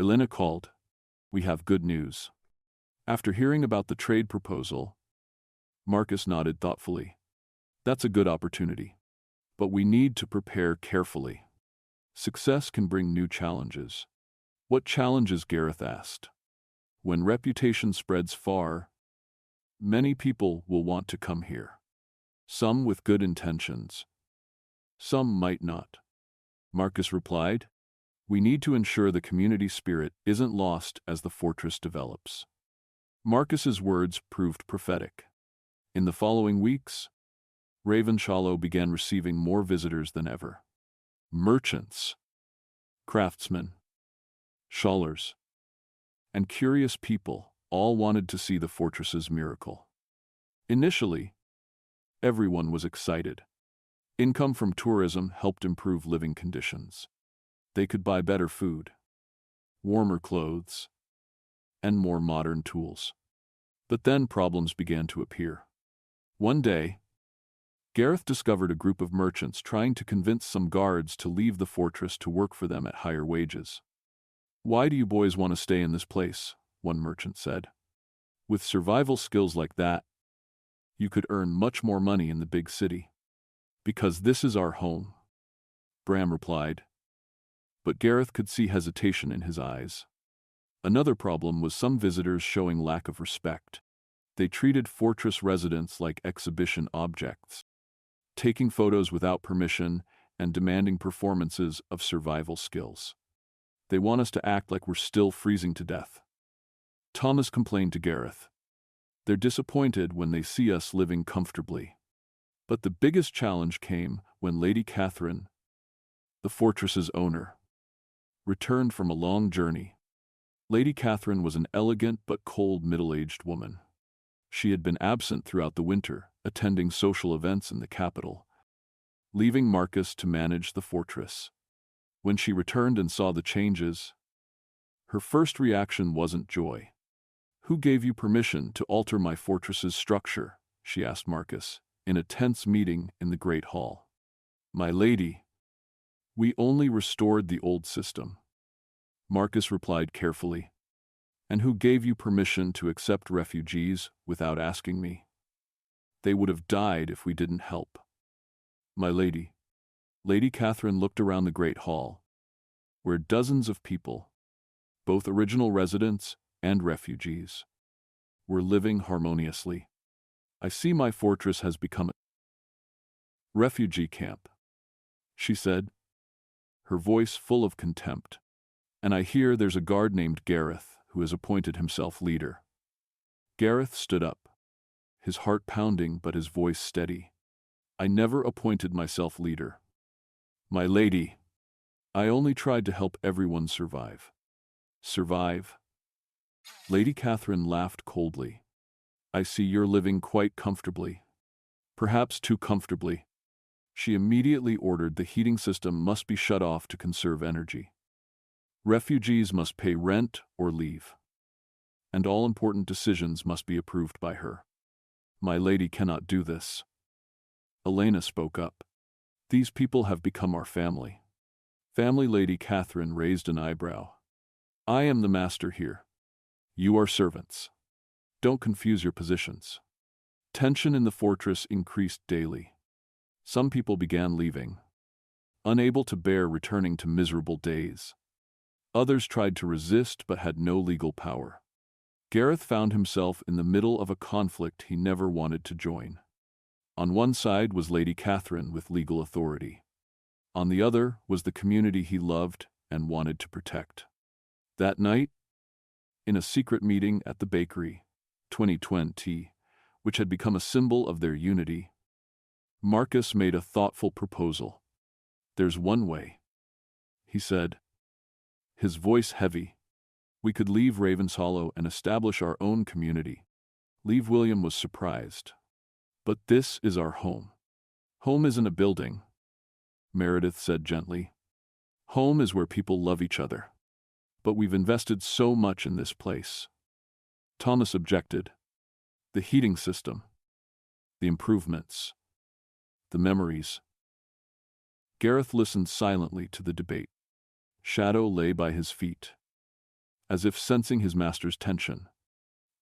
Elena called. We have good news. After hearing about the trade proposal, Marcus nodded thoughtfully. That's a good opportunity. But we need to prepare carefully. Success can bring new challenges. What challenges? Gareth asked. When reputation spreads far, many people will want to come here. Some with good intentions. Some might not. Marcus replied. We need to ensure the community spirit isn't lost as the fortress develops. Marcus's words proved prophetic. In the following weeks, Ravenshollow began receiving more visitors than ever. Merchants, craftsmen, scholars, and curious people all wanted to see the fortress's miracle. Initially, everyone was excited. Income from tourism helped improve living conditions. They could buy better food, warmer clothes, and more modern tools. But then problems began to appear. One day, Gareth discovered a group of merchants trying to convince some guards to leave the fortress to work for them at higher wages. Why do you boys want to stay in this place? One merchant said. With survival skills like that, you could earn much more money in the big city. Because this is our home, Bram replied. But Gareth could see hesitation in his eyes. Another problem was some visitors showing lack of respect. They treated fortress residents like exhibition objects, taking photos without permission and demanding performances of survival skills. They want us to act like we're still freezing to death. Thomas complained to Gareth. They're disappointed when they see us living comfortably. But the biggest challenge came when Lady Catherine, the fortress's owner, returned from a long journey. Lady Catherine was an elegant but cold middle-aged woman. She had been absent throughout the winter, attending social events in the capital, leaving Marcus to manage the fortress. When she returned and saw the changes, her first reaction wasn't joy. Who gave you permission to alter my fortress's structure? She asked Marcus, in a tense meeting in the Great Hall. My lady, We only restored the old system. Marcus replied carefully. And who gave you permission to accept refugees without asking me? They would have died if we didn't help. My lady. Lady Catherine looked around the great hall, where dozens of people, both original residents and refugees, were living harmoniously. I see my fortress has become a refugee camp, she said, her voice full of contempt. And I hear there's a guard named Gareth who has appointed himself leader. Gareth stood up, his heart pounding but his voice steady. I never appointed myself leader. My lady, I only tried to help everyone survive. Survive? Lady Catherine laughed coldly. I see you're living quite comfortably. Perhaps too comfortably. She immediately ordered the heating system must be shut off to conserve energy. Refugees must pay rent or leave. And all important decisions must be approved by her. My lady cannot do this. Elena spoke up. These people have become our family. Family. Lady Catherine raised an eyebrow. I am the master here. You are servants. Don't confuse your positions. Tension in the fortress increased daily. Some people began leaving, unable to bear returning to miserable days. Others tried to resist but had no legal power. Gareth found himself in the middle of a conflict he never wanted to join. On one side was Lady Catherine with legal authority. On the other was the community he loved and wanted to protect. That night, in a secret meeting at the bakery, 2020, which had become a symbol of their unity, Marcus made a thoughtful proposal. There's one way, he said, his voice heavy. We could leave Ravenshollow and establish our own community. Leave. William was surprised. But this is our home. Home isn't a building, Meredith said gently. Home is where people love each other. But we've invested so much in this place. Thomas objected. The heating system, the improvements, the memories. Gareth listened silently to the debate. Shadow lay by his feet, as if sensing his master's tension.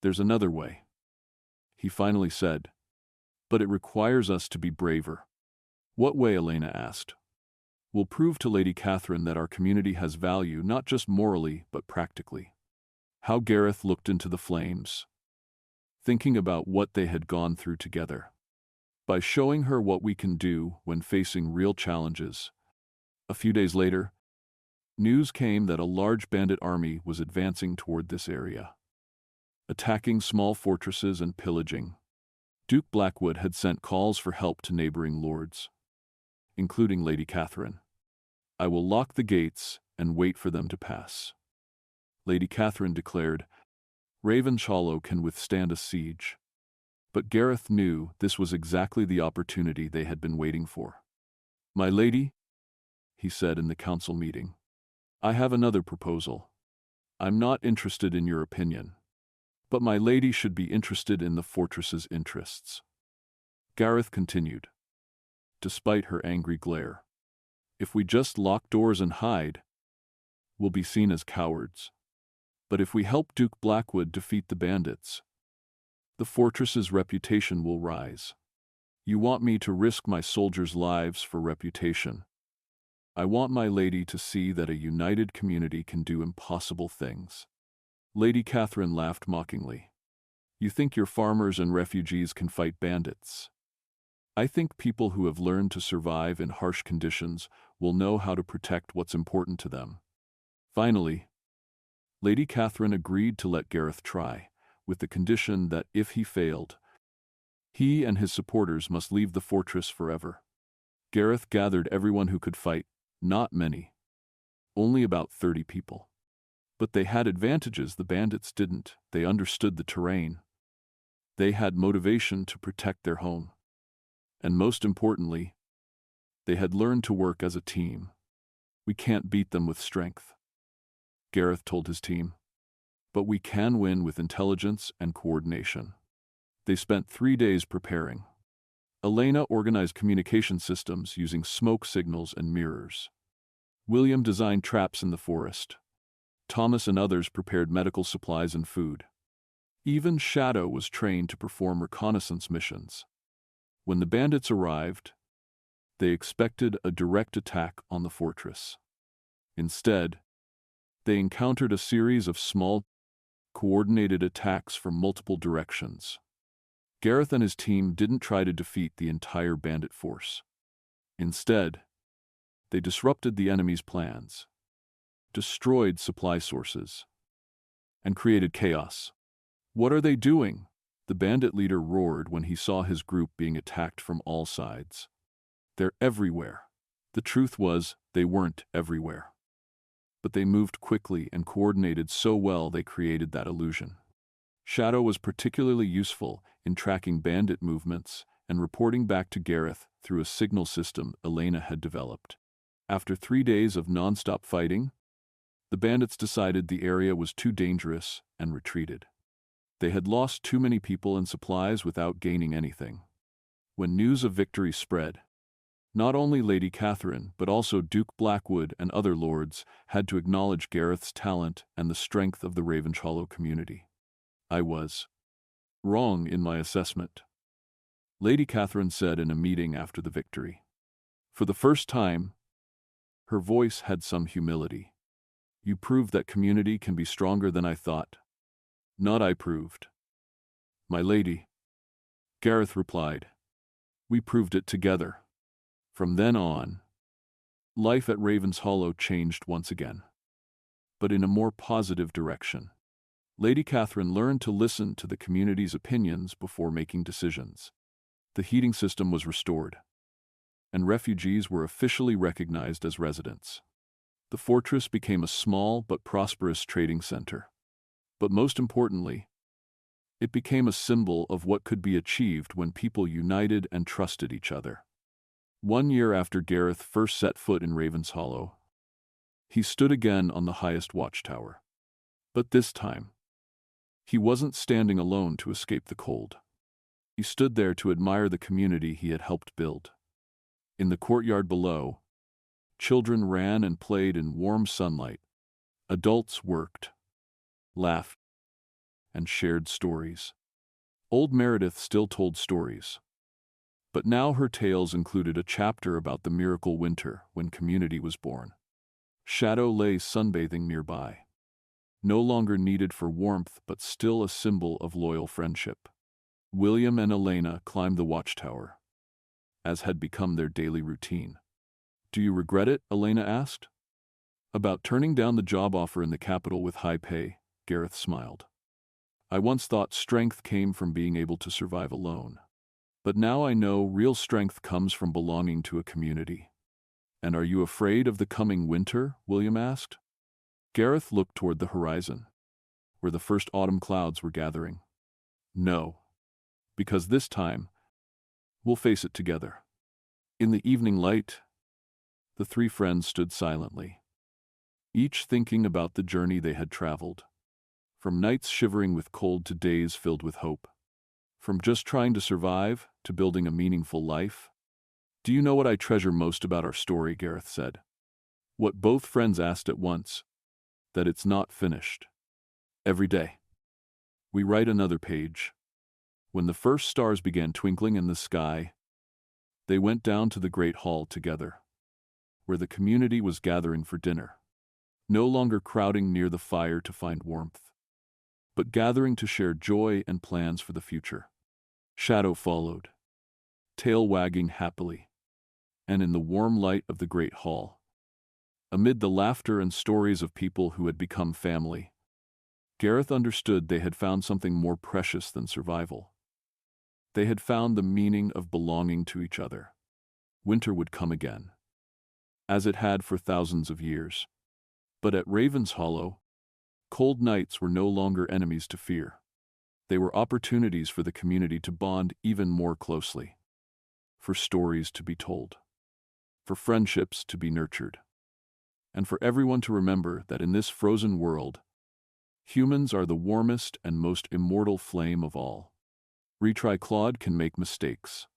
There's another way, he finally said, but it requires us to be braver. What way? Elena asked. We'll prove to Lady Catherine that our community has value not just morally but practically. How Gareth looked into the flames, thinking about what they had gone through together. By showing her what we can do when facing real challenges. A few days later, news came that a large bandit army was advancing toward this area, attacking small fortresses and pillaging. Duke Blackwood had sent calls for help to neighboring lords, including Lady Catherine. I will lock the gates and wait for them to pass. Lady Catherine declared, Ravenshollow can withstand a siege. But Gareth knew this was exactly the opportunity they had been waiting for. My lady, he said in the council meeting, I have another proposal. I'm not interested in your opinion, but my lady should be interested in the fortress's interests. Gareth continued, despite her angry glare. If we just lock doors and hide, we'll be seen as cowards. But if we help Duke Blackwood defeat the bandits, the fortress's reputation will rise. You want me to risk my soldiers' lives for reputation. I want my lady to see that a united community can do impossible things. Lady Catherine laughed mockingly. You think your farmers and refugees can fight bandits? I think people who have learned to survive in harsh conditions will know how to protect what's important to them. Finally, Lady Catherine agreed to let Gareth try, with the condition that if he failed, he and his supporters must leave the fortress forever. Gareth gathered everyone who could fight, not many, only about 30 people. But they had advantages the bandits didn't. They understood the terrain. They had motivation to protect their home. And most importantly, they had learned to work as a team. We can't beat them with strength, Gareth told his team. But we can win with intelligence and coordination. They spent 3 days preparing. Elena organized communication systems using smoke signals and mirrors. William designed traps in the forest. Thomas and others prepared medical supplies and food. Even Shadow was trained to perform reconnaissance missions. When the bandits arrived, they expected a direct attack on the fortress. Instead, they encountered a series of small, coordinated attacks from multiple directions. Gareth and his team didn't try to defeat the entire bandit force. Instead, they disrupted the enemy's plans, destroyed supply sources, and created chaos. "What are they doing?" the bandit leader roared when he saw his group being attacked from all sides. "They're everywhere." The truth was, they weren't everywhere. But they moved quickly and coordinated so well they created that illusion. Shadow was particularly useful in tracking bandit movements and reporting back to Gareth through a signal system Elena had developed. After 3 days of non-stop fighting, the bandits decided the area was too dangerous and retreated. They had lost too many people and supplies without gaining anything. When news of victory spread, not only Lady Catherine, but also Duke Blackwood and other lords had to acknowledge Gareth's talent and the strength of the Ravenshollow community. "I was wrong in my assessment," Lady Catherine said in a meeting after the victory. For the first time, her voice had some humility. "You proved that community can be stronger than I thought." "Not I proved, my lady," Gareth replied. "We proved it together." From then on, life at Ravenshollow changed once again, but in a more positive direction. Lady Catherine learned to listen to the community's opinions before making decisions. The heating system was restored, and refugees were officially recognized as residents. The fortress became a small but prosperous trading center. But most importantly, it became a symbol of what could be achieved when people united and trusted each other. 1 year after Gareth first set foot in Ravenshollow, he stood again on the highest watchtower. But this time, he wasn't standing alone to escape the cold. He stood there to admire the community he had helped build. In the courtyard below, children ran and played in warm sunlight. Adults worked, laughed, and shared stories. Old Meredith still told stories, but now her tales included a chapter about the miracle winter when community was born. Shadow lay sunbathing nearby, no longer needed for warmth but still a symbol of loyal friendship. William and Elena climbed the watchtower, as had become their daily routine. "Do you regret it?" Elena asked. "About turning down the job offer in the capital with high pay," Gareth smiled. "I once thought strength came from being able to survive alone. But now I know real strength comes from belonging to a community." "And are you afraid of the coming winter?" William asked. Gareth looked toward the horizon, where the first autumn clouds were gathering. "No, because this time, we'll face it together." In the evening light, the three friends stood silently, each thinking about the journey they had traveled. From nights shivering with cold to days filled with hope. From just trying to survive to building a meaningful life. "Do you know what I treasure most about our story?" Gareth said. What both friends asked at once: that it's not finished. Every day, we write another page. When the first stars began twinkling in the sky, they went down to the great hall together, where the community was gathering for dinner. No longer crowding near the fire to find warmth, but gathering to share joy and plans for the future. Shadow followed, tail wagging happily, and in the warm light of the great hall, amid the laughter and stories of people who had become family, Gareth understood they had found something more precious than survival. They had found the meaning of belonging to each other. Winter would come again, as it had for thousands of years. But at Ravenshollow, cold nights were no longer enemies to fear. They were opportunities for the community to bond even more closely, for stories to be told, for friendships to be nurtured, and for everyone to remember that in this frozen world, humans are the warmest and most immortal flame of all. Retry Claude can make mistakes.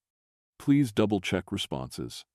Please double-check responses.